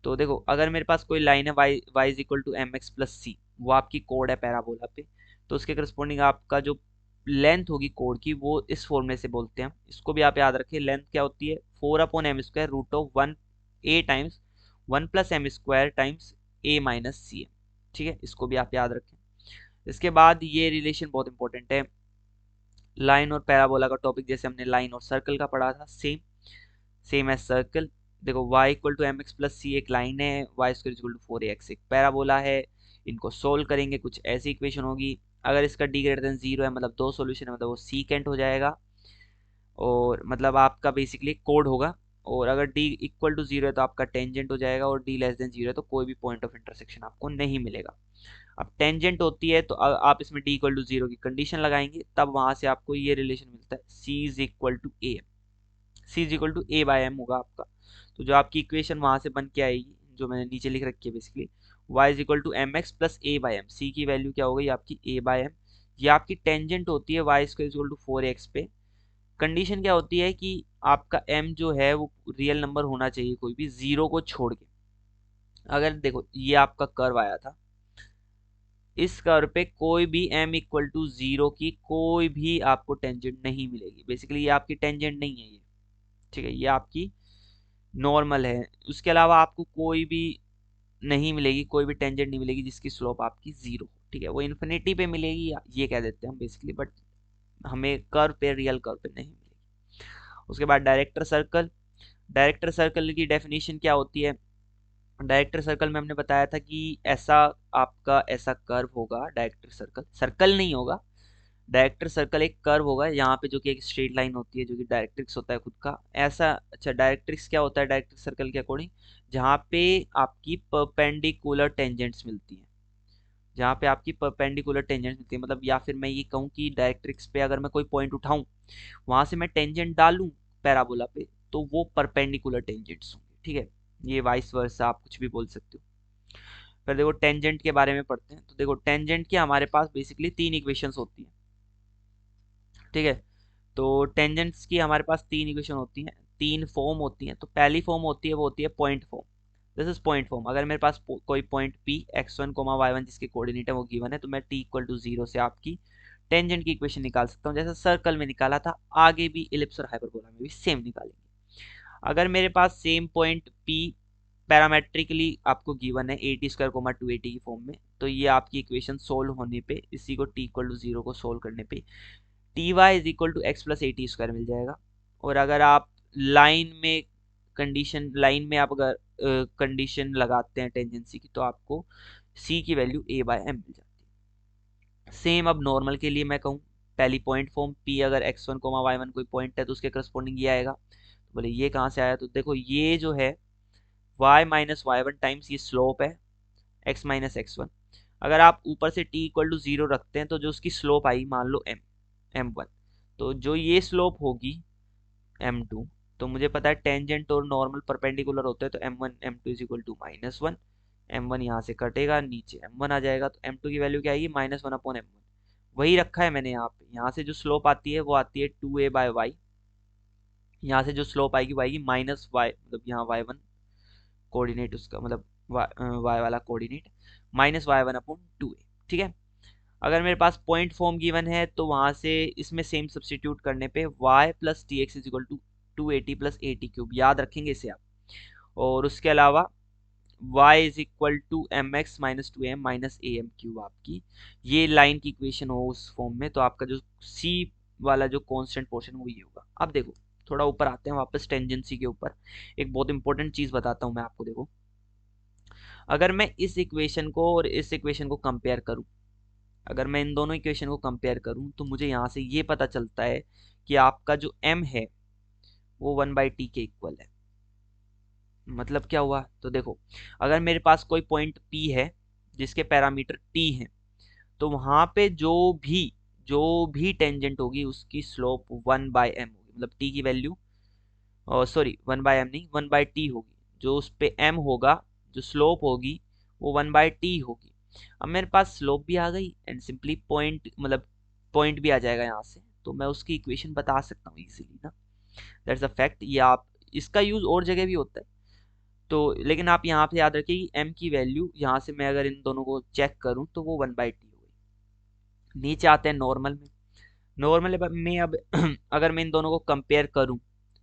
तो देखो अगर मेरे पास कोई लाइन है y is equal to m x plus c, वो आपकी कोड है पैराबोला पे, तो उसके करस्पॉन्डिंग आपका जो लेंथ होगी कोड की वो इस फॉर्मूले से बोलते हैं हम। इसको भी आप याद रखिए, लेंथ क्या होती है 4/m² times 1+m² times a-c, ठीक है, इसको भी आप याद रखें। इसके बाद ये रिलेशन बहुत इंपॉर्टेंट है, लाइन और पैराबोला का टॉपिक जैसे हमने लाइन और सर्कल का पढ़ा था, सेम सेम एज सर्कल। देखो y equal to m x plus c एक लाइन है, y square equal to 4ax एक पैराबोला है। इनको सोल्व करेंगे, कुछ ऐसी इक्वेशन होगी। अगर इसका d ग्रेटर देन 0 है, मतलब दो सॉल्यूशन है, मतलब वो सीकेंट हो जाएगा, और मतलब आपका बेसिकली कोड होगा। और अगर d इक्वल टू 0 है तो आपका टेंजेंट हो जाएगा, और d लेस देन 0 है तो कोई भी पॉइंट ऑफ इंटरसेक्शन आपको नहीं मिलेगा। अब टेंजेंट होती है तो आप इसमें d इक्वल टू 0 की कंडीशन लगाएंगे, तब वहां से आपको ये रिलेशन मिलता है c is equal to a, c is equal to a/m होगा आपका। तो जो आपकी इक्वेशन वहां से बन के आएगी, जो मैंने नीचे लिख रखी है basically, y is equal to m x plus a/m, c की वैल्यू क्या हो गई आपकी a/m। ये आपकी टेंजेंट होती है y square equal to 4x पे। कंडीशन क्या होती है कि आपका m जो है वो रियल नंबर होना चाहिए, कोई भी जीरो को छोड़ के। अगर देखो ये आपका कर्व आया था, इस कर्व पे कोई भी m इक्वल टू 0 की कोई भी आपको टेंजेंट नहीं मिलेगी, बेसिकली ये आपकी टेंजेंट नहीं है ये, ठीक है, ये आपकी नॉर्मल है। उसके अलावा आपको कोई भी नहीं मिलेगी, कोई भी टेंजेंट नहीं मिलेगी जिसकी स्लोप आपकी जीरो हो, ठीक है, वो इन्फिनिटी पे मिलेगी ये कह देते हैं हम बेसिकली, बट हमें कर्व पे, रियल कर्व पे नहीं मिलेगी। उसके बाद डायरेक्टर सर्कल, डायरेक्टर सर्कल की डेफिनेशन क्या होती है? डायरेक्टर सर्कल में हमने बताया था कि ऐसा आपका ऐसा कर्व होगा, डायरेक्टर सर्कल सर्कल नहीं होगा, डायरेक्टर सर्कल एक कर्व होगा यहाँ पे, जो कि एक स्ट्रेट लाइन होती है, जो कि डायरेक्ट्रिक्स होता है खुद का ऐसा। अच्छा, डायरेक्ट्रिक्स क्या होता है डायरेक्टर सर्कल के अकॉर्डिंग? जहाँ पे आपकी परपेंडिकुलर टेंजेंट्स मिलती हैं, जहाँ पे आपकी परपेंडिकुलर टेंजेंट्स मिलती है, मतलब या फिर मैं ये कहूँ कि डायरेक्ट्रिक्स पे अगर मैं कोई पॉइंट उठाऊं, वहां से मैं टेंजेंट डालूं पैराबोला पे, तो वो परपेंडिकुलर टेंजेंट्स होंगे, ठीक है। ये वाइस वर्सा आप कुछ भी बोल सकते हो। फिर देखो टेंजेंट के बारे में पढ़ते हैं। तो देखो टेंजेंट की हमारे पास बेसिकली तीन इक्वेशंस होती हैं, ठीक है। तो टेंजेंट्स की हमारे पास तीन इक्वेशन होती हैं, तीन फॉर्म होती हैं। तो पहली फॉर्म होती है वो होती है point form. This is point form. अगर मेरे पास कोई पॉइंट P x1 y1 जिसके कोऑर्डिनेट है वो गिवन है, तो मैं t इक्वल टू 0 से आपकी टेंजेंट की इक्वेशन निकाल सकता हूँ, जैसे सर्कल में निकाला था, आगे भी इलिप्स और हाइपरबोला में भी सेम निकालेंगे। अगर मेरे पास सेम पॉइंट P पैरामेट्रिकली आपको गिवन है at² 2at की फॉर्म में, तो ये आपकी इक्वेशन सोल्व होने पे, इसी को t इक्वल टू 0 को सोल्व करने पे t y is equal to x plus a t square मिल जाएगा। और अगर आप लाइन में लाइन में आप अगर कंडीशन लगाते हैं टेंजेंसी की, तो आपको c की वैल्यू a/m मिल जाती है। सेम अब नॉर्मल के लिए मैं कहूँ, पहली पॉइंट फॉर्म p अगर x1 y1 कोई पॉइंट है तो उसके करस्पॉन्डिंग ये आएगा। तो बोले ये कहाँ से आया? तो देखो ये जो है y माइनस y1 टाइम्स ये स्लोप है x माइनस x1। अगर आप ऊपर से t इक्वल टू 0 रखते हैं तो जो उसकी स्लोप आई मान लो m1, तो जो ये स्लोप होगी m2, तो मुझे पता है टेंजेंट और नॉर्मल परपेंडिकुलर होते हैं, तो m1 m2 is equal to -1। m1 यहाँ से कटेगा, नीचे m1 आ जाएगा, तो m2 की वैल्यू क्या आएगी? -1/m1। वही रखा है मैंने यहाँ पे। यहाँ से जो स्लोप आती है वो आती है 2a/y, यहाँ से जो स्लोप आएगी वो आएगी -y, मतलब यहाँ y1 कोऑर्डिनेट उसका, मतलब y वाला कोऑर्डिनेट -y1/2a, ठीक है। अगर मेरे पास पॉइंट फॉर्म गिवन है तो वहां से इसमें सेम सब्सटीट्यूट करने पे y plus t x is equal to 2at+at³ याद रखेंगे इसे आप। और उसके अलावा y is equal to m x minus 2m minus am³ आपकी ये लाइन की इक्वेशन हो उस फॉर्म में, तो आपका जो c वाला जो कांस्टेंट पोर्शन वो ये होगा। अब देखो थोड़ा ऊपर आते हैं वापस टेंजेंसी के ऊपर। एक बहुत इंपॉर्टेंट चीज बताता हूँ मैं आपको। देखो अगर मैं इस इक्वेशन को और इस इक्वेशन को कंपेयर करूं, अगर मैं इन दोनों इक्वेशन को कंपेयर करूं, तो मुझे यहाँ से ये पता चलता है कि आपका जो m है वो 1/t के इक्वल है। मतलब क्या हुआ, तो देखो अगर मेरे पास कोई पॉइंट P है जिसके पैरामीटर T हैं, तो वहां पे जो भी टेंजेंट होगी उसकी स्लोप 1/m होगी, मतलब T की वैल्यू, सॉरी 1/m नहीं, 1/T होगी। जो उस पे m होगा, जो स्लोप होगी वो 1/T होगी। अब मेरे पास स्लोप भी आ गई एंड सिंपली पॉइंट, मतलब पॉइंट भी आ जाएगा यहाँ से, तो मैं उसकी इक्वेशन बता सकता हूँ इजीली ना। That's a fact. ये आप इसका यूज और जगह भी होता है, तो लेकिन आप यहाँ पे याद रखिए कि m की वैल्यू यहाँ से मैं अगर इन दोनों को चेक करूँ तो वो 1/T हो गई। नीचे आते हैं नॉर्मल में। नॉर्मल में अब अगर मैं इन दोनों को कंपेयर करूं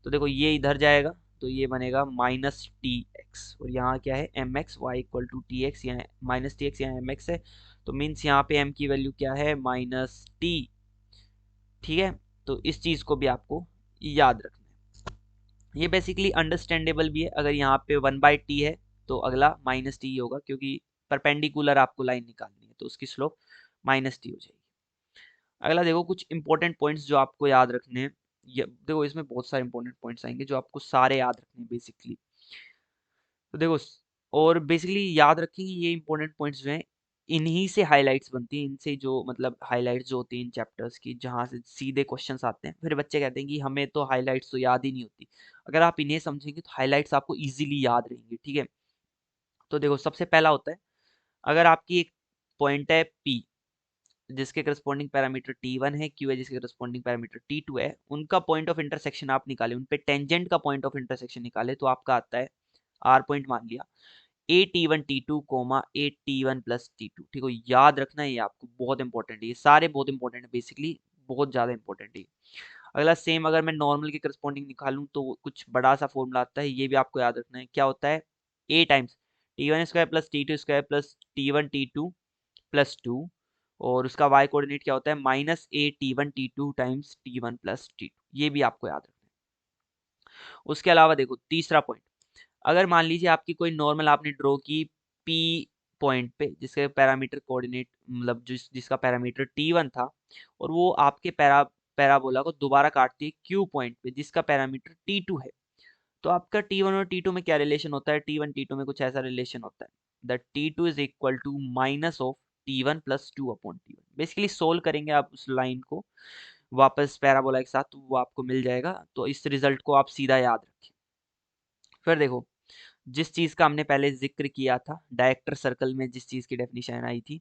तो देखो ये इधर जाएगा, तो ये बनेगा -Tx, और यहाँ क्या है mx, y equal to Tx, यहाँ -Tx, यहाँ mx है, तो मीन्स यहाँ पे m की वैल्यू क्या है -T। ठीक है, तो इस चीज को भी आपको याद रखना है। ये बेसिकली अंडरस्टैंडेबल भी है। अगर यहाँ पे 1/T है तो अगला -T होगा, क्योंकि परपेंडिकुलर आपको लाइन निकालनी है, तो उसकी स्लोप -T हो जाएगी। अगला देखो कुछ इंपॉर्टेंट पॉइंट्स जो आपको याद रखने हैं। ये देखो इसमें बहुत सारे इंपॉर्टेंट पॉइंट्स आएंगे जो आपको सारे याद रखने हैं बेसिकली। तो देखो और बेसिकली याद रखिए कि ये इंपॉर्टेंट पॉइंट्स जो हैं इन्हीं से हाइलाइट्स बनती हैं, इनसे जो मतलब हाइलाइट्स जो होती हैं इन चैप्टर्स की, जहाँ से सीधे क्वेश्चंस आते हैं। फिर बच्चे कहते हैं कि हमें तो हाइलाइट्स तो याद ही नहीं होती। अगर आप इन्हें समझेंगे तो हाइलाइट्स आपको इजीली याद रहेंगे। ठीक है, तो देखो सबसे पहला होता है, अगर आपकी एक पॉइंट है P जिसके करस्पॉन्डिंग पैरामीटर T1 है, Q है जिसके करस्पॉन्डिंग पैरामीटर T2 है, उनका पॉइंट ऑफ इंटरसेक्शन आप निकाले, उन पे टेंजेंट का पॉइंट ऑफ इंटरसेक्शन निकाले, तो आपका आता है R पॉइंट मान लिया AT1T2 coma AT1 plus T2। ठीक है, याद रखना है, ये आपको बहुत इंपॉर्टेंट है, ये सारे बहुत इंपॉर्टेंट है, बेसिकली बहुत ज्यादा इंपॉर्टेंट है। अगला सेम अगर मैं नॉर्मल के करस्पॉन्डिंग निकालूं तो कुछ बड़ा सा फॉर्मूला आता है, ये भी आपको याद रखना है। क्या होता है, A times T1 square plus T2 square plus T1T2 plus 2, और उसका y कोऑर्डिनेट क्या होता है -A T1 T2 times T1 plus T2। ये भी आपको याद रखना है। उसके अलावा देखो तीसरा पॉइंट, अगर मान लीजिए आपकी कोई नॉर्मल आपने ड्रॉ की P पॉइंट पे जिसके पैरामीटर कोऑर्डिनेट, मतलब जिसका पैरामीटर T1 था, और वो आपके पैराबोला को दोबारा काटती है Q पॉइंट पे जिसका पैरामीटर T2 है, तो आपका T1 और T2 में क्या रिलेशन होता है, T1 T2 में कुछ ऐसा रिलेशन होता है, the T2 is equal to minus of T1 plus 2 upon T1। Basically solve करेंगे आप उस लाइन को वापस पैराबोला के साथ, तो वो आपको मिल जाएगा। तो इस रिजल्ट को आप सीधा याद रखें। फिर देखो जिस चीज का हमने पहले जिक्र किया था डायरेक्टर सर्कल में, जिस चीज की डेफिनेशन आई थी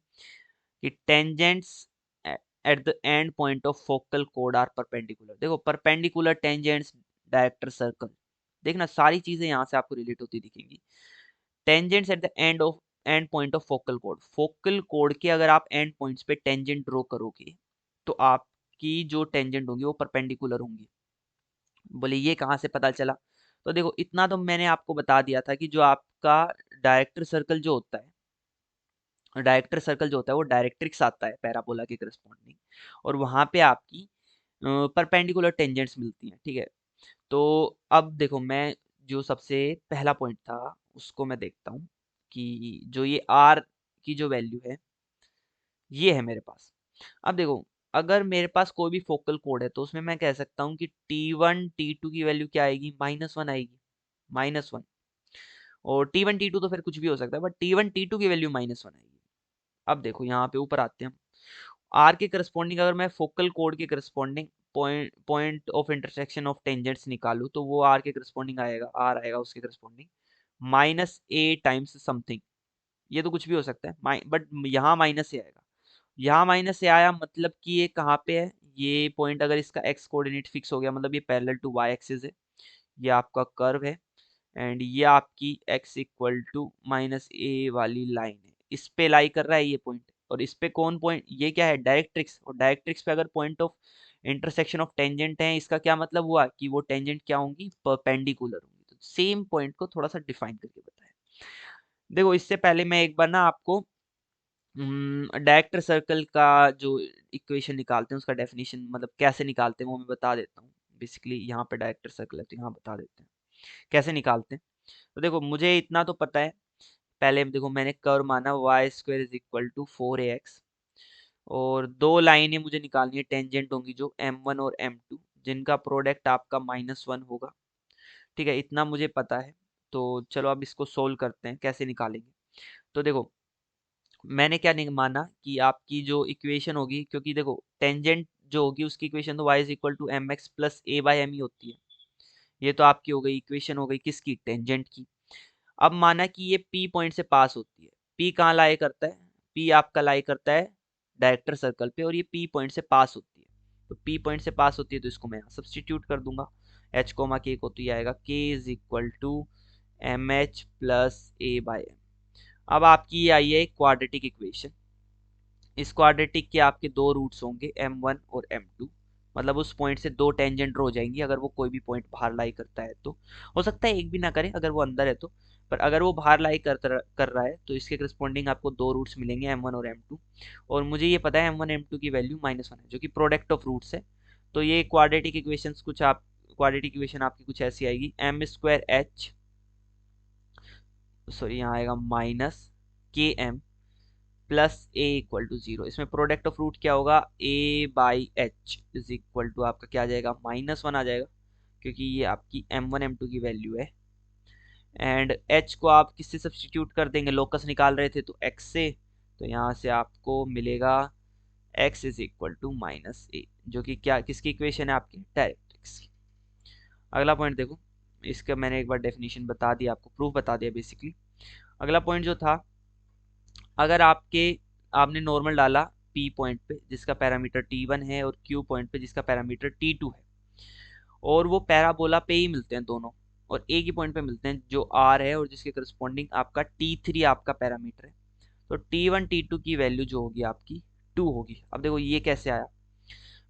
कि tangents at the end point of focal कोड आर परपेंडिकुलर। देखो परपेंडिकुलर टेंजेंट्स डायरेक्टर सर्कल, देखना सारी चीजें यहाँ से आपको रिलेट होती दिखेंगी। Tangents at the end point of focal कोड, फोकल कोड के अगर आप एंड पॉइंट्स पे टेंजेंट ड्रॉ करोगे तो आपकी जो टेंजेंट होंगी वो परपेंडिकुलर होंगी। बोले ये कहाँ से पता चला, तो देखो इतना तो मैंने आपको बता दिया था कि जो आपका डायरेक्टर सर्कल जो होता है, डायरेक्टर सर्कल जो होता है वो डायरेक्ट्रिक्स आता है पैराबोला के करस्पॉन्डिंग, और वहां पे आपकी परपेंडिकुलर टेंजेंट्स मिलती हैं। ठीक है, तो अब देखो मैं जो सबसे पहला पॉइंट था उसको मैं देखता हूँ कि जो ये R की जो वैल्यू है ये है मेरे पास। अब देखो अगर मेरे पास कोई भी फोकल कोड है तो उसमें मैं कह सकता हूँ कि T1 T2 की वैल्यू क्या आएगी, -1 आएगी, -1। और T1 T2 तो फिर कुछ भी हो सकता है, बट T1 T2 की वैल्यू -1 आएगी। अब देखो यहाँ पे ऊपर आते हैं हम, आर के करस्पॉन्डिंग अगर मैं फोकल कोड के corresponding point of intersection of tangents निकालू तो वो आर के करस्पॉन्डिंग आएगा, आर आएगा उसके करस्पॉन्डिंग -A टाइम्स समथिंग। ये तो कुछ भी हो सकता है, बट यहाँ माइनस ए आएगा। यहाँ माइनस ए आया मतलब कि ये कहाँ पे है, ये पॉइंट अगर इसका एक्स कोऑर्डिनेट फिक्स हो गया मतलब ये पैरेलल टू वाई एक्सिस है, ये आपका कर्व है, एंड ये आपकी x इक्वल टू -A वाली लाइन है, इस पे लाई कर रहा है ये पॉइंट। और इस पे कौन पॉइंट, ये क्या है डायरेक्ट्रिक्स, और डायरेक्ट्रिक्स पे अगर point of intersection of tangent है, इसका क्या मतलब हुआ कि वो टेंजेंट क्या होंगी, परपेंडिकुलर होंगी। तो सेम पॉइंट को थोड़ा सा डिफाइन करके बताया। देखो इससे पहले मैं एक बार ना आपको डायरेक्टर सर्कल का जो इक्वेशन निकालते हैं उसका डेफिनेशन मतलब कैसे निकालते हैं वो मैं बता देता हूँ। बेसिकली यहाँ पे डायरेक्टर सर्कल है तो यहाँ बता देते हैं कैसे निकालते हैं। तो देखो मुझे इतना तो पता है, पहले देखो मैंने कर्व माना y² = 4ax, और दो लाइनें मुझे निकालनी है टेंजेंट होंगी जो m1 और m2, जिनका प्रोडक्ट आपका -1 होगा। ठीक है, इतना मुझे पता है। तो चलो अब इसको सोल्व करते हैं, कैसे निकालेंगे। तो देखो मैंने क्या नहीं माना कि आपकी जो इक्वेशन होगी, क्योंकि देखो टेंजेंट जो होगी उसकी इक्वेशन तो y is equal to m x plus a by m ही होती है। ये तो आपकी हो गई इक्वेशन, हो गई किसकी, टेंजेंट की। अब माना कि ये P पॉइंट से पास होती है। P कहाँ लाई करता है, P आपका लाई करता है डायरेक्टर सर्कल पे, और ये P पॉइंट से पास होती है। तो P पॉइंट से पास होती है तो इसको मैं यहाँ सब्सटीट्यूट कर दूंगा। h कोमा k को तो ये आएगा k is equal to m h plus a by m. अब आपकी ये आई है क्वाड्रेटिक इक्वेशन। इस क्वाड्रेटिक के आपके दो रूट्स होंगे m1 और m2। मतलब उस पॉइंट से दो टेंजेंट ड्रॉ हो जाएंगी अगर वो कोई भी पॉइंट बाहर लाई करता है तो। हो सकता है एक भी ना करे अगर वो अंदर है तो, पर अगर वो बाहर लाई कर रहा है तो इसके करस्पॉन्डिंग आपको दो रूट्स मिलेंगे m1 और m2। और मुझे ये पता है m1 m2 की वैल्यू -1 है जो कि प्रोडक्ट ऑफ रूट्स है। तो ये क्वाड्रेटिक इक्वेशन कुछ आप क्वाड्रेटिक इक्वेशन आपकी कुछ ऐसी आएगी, एम स्क्वायर एच, सॉरी यहाँ आएगा minus k m plus a equal to 0। इसमें प्रोडक्ट ऑफ रूट क्या होगा, a by h is equal to आपका क्या आ जाएगा, -1 आ जाएगा, क्योंकि ये आपकी m1 m2 की वैल्यू है। एंड h को आप किससे सब्सटीट्यूट कर देंगे, लोकस निकाल रहे थे तो x से, तो यहाँ से आपको मिलेगा x is equal to -a, जो कि क्या किसकी इक्वेशन है, आपकी डायरेक्ट्रिक्स की। अगला पॉइंट देखो, इसका मैंने एक बार डेफिनेशन बता दिया, आपको प्रूफ बता दिया बेसिकली। अगला पॉइंट जो था, अगर आपने नॉर्मल डाला P पॉइंट पे जिसका पैरामीटर T1 है और Q पॉइंट पे जिसका पैरामीटर T2 है, और वो पैराबोला पे ही मिलते हैं दोनों, और एक ही पॉइंट पे मिलते हैं जो R है और जिसके करस्पॉन्डिंग आपका T3 आपका पैरामीटर है, तो T1 T2 की वैल्यू जो होगी आपकी 2 होगी। अब देखो ये कैसे आया,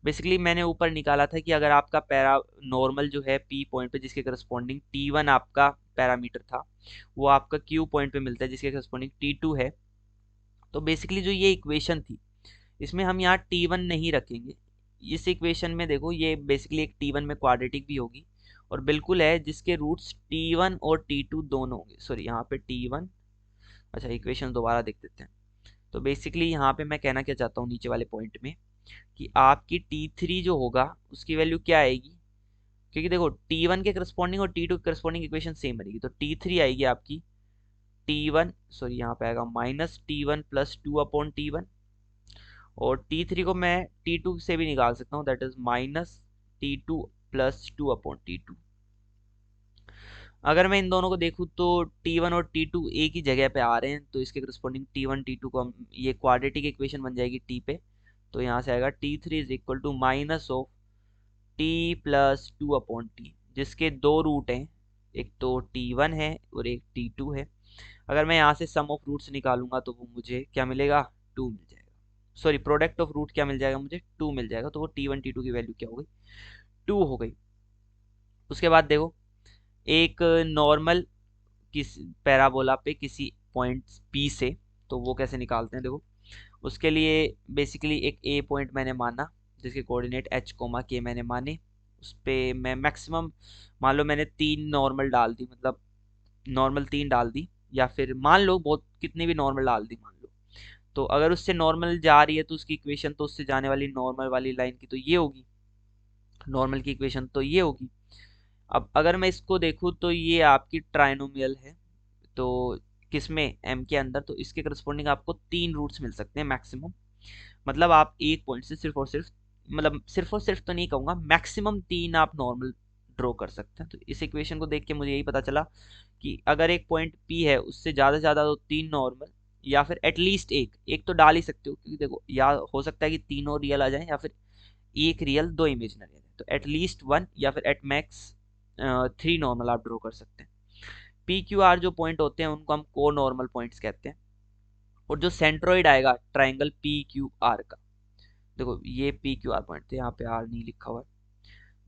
बेसिकली मैंने ऊपर निकाला था कि अगर आपका पैरा नॉर्मल जो है P पॉइंट पे जिसके करस्पॉन्डिंग T1 आपका पैरामीटर था, वो आपका Q पॉइंट पे मिलता है जिसके करस्पॉन्डिंग T2 है। तो बेसिकली जो ये इक्वेशन थी, इसमें हम यहाँ T1 नहीं रखेंगे। इस इक्वेशन में देखो ये बेसिकली एक T1 में क्वाड्रेटिक भी होगी, और बिल्कुल है जिसके रूट्स T1 और T2 दोनों होंगे। सॉरी यहाँ पे T1, अच्छा इक्वेशन दोबारा देख देते हैं। तो बेसिकली यहाँ पे मैं कहना क्या चाहता हूँ नीचे वाले पॉइंट में, कि आपकी T3 जो होगा उसकी वैल्यू क्या आएगी, क्योंकि देखो T1 के करस्पॉन्डिंग और T2 के करस्पॉन्डिंग इक्वेशन सेम बनेगी, तो T3 आएगी आपकी T1, सॉरी यहाँ पे आएगा -T1 प्लस 2/T1, और T3 को मैं T2 से भी निकाल सकता हूँ, that is -T2 plus 2/T2। अगर मैं इन दोनों को देखूँ तो T1 और T2 एक ही जगह पे आ रहे हैं, तो इसके करस्पॉन्डिंग T1 T2 को हम ये क्वाड्रेटिक इक्वेशन बन जाएगी T पे। तो यहाँ से आएगा T3 is equal to minus of T plus 2/T, जिसके दो रूट हैं, एक तो T1 है और एक T2 है। अगर मैं यहाँ से सम ऑफ रूट्स निकालूंगा तो वो मुझे क्या मिलेगा, 2 मिल जाएगा। सॉरी प्रोडक्ट ऑफ रूट क्या मिल जाएगा मुझे, 2 मिल जाएगा। तो वो T1 T2 की वैल्यू क्या हो गई, 2 हो गई। उसके बाद देखो एक नॉर्मल किस पैराबोला पे किसी पॉइंट P से, तो वो कैसे निकालते हैं देखो। उसके लिए बेसिकली एक A पॉइंट मैंने माना जिसके कोऑर्डिनेट h कोमा k मैंने माने, उस पे मैं मैक्सिमम मान लो मैंने 3 नॉर्मल डाल दी, मतलब नॉर्मल 3 डाल दी, या फिर मान लो बहुत कितनी भी नॉर्मल डाल दी मान लो। तो अगर उससे नॉर्मल जा रही है तो उसकी इक्वेशन तो उससे जाने वाली नॉर्मल वाली लाइन की तो ये होगी, नॉर्मल की इक्वेशन तो ये होगी। अब अगर मैं इसको देखूँ तो ये आपकी ट्राइनोमियल है, तो किसमें, m के अंदर, तो इसके करस्पॉन्डिंग आपको 3 रूट्स मिल सकते हैं मैक्सिमम। मतलब आप एक पॉइंट से सिर्फ और सिर्फ, मतलब सिर्फ और सिर्फ तो नहीं कहूँगा, मैक्सिमम 3 आप नॉर्मल ड्रॉ कर सकते हैं। तो इस इक्वेशन को देख के मुझे यही पता चला कि अगर एक पॉइंट P है उससे ज़्यादा से ज़्यादा तो 3 नॉर्मल, या फिर एटलीस्ट एक एक तो डाल ही सकते हो, क्योंकि देखो या हो सकता है कि तीनों रियल आ जाए या फिर एक रियल दो इमेजिनरी आ जाए, तो एटलीस्ट 1 या फिर एट मैक्स 3 नॉर्मल आप ड्रॉ कर सकते हैं। PQR जो पॉइंट होते हैं उनको हम को नॉर्मल पॉइंट्स कहते हैं। और जो सेंट्रोइड आएगा ट्राइंगल PQR का, देखो ये PQR पॉइंट थे, यहाँ पे R नहीं लिखा हुआ है,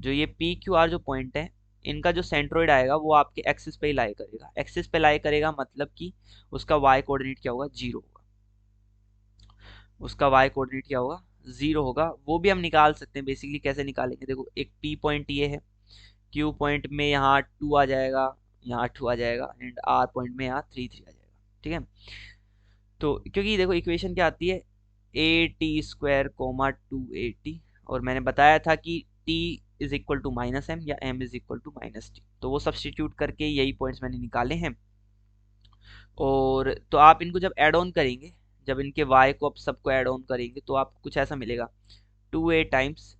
जो ये PQR जो पॉइंट है इनका जो सेंट्रोइड आएगा वो आपके एक्सिस पे ही लाई करेगा। एक्सिस पे लाई करेगा मतलब कि उसका y कोऑर्डिनेट क्या होगा, 0 होगा। उसका y कोऑर्डिनेट क्या होगा, 0 होगा। वो भी हम निकाल सकते हैं, बेसिकली कैसे निकालेंगे देखो, एक P पॉइंट ये है, Q पॉइंट में यहाँ 2 आ जाएगा, यहाँ 2 आ जाएगा, एंड R पॉइंट में यहाँ 3 3 आ जाएगा, ठीक है। तो क्योंकि देखो इक्वेशन क्या आती है, AT² 2AT, और मैंने बताया था कि T is equal to minus m या m is equal to minus t. तो वो सब्सटीट्यूट करके यही पॉइंट्स मैंने निकाले हैं। और तो आप इनको जब ऐड ऑन करेंगे, जब इनके y को आप सबको ऐड ऑन करेंगे तो आपको कुछ ऐसा मिलेगा 2a times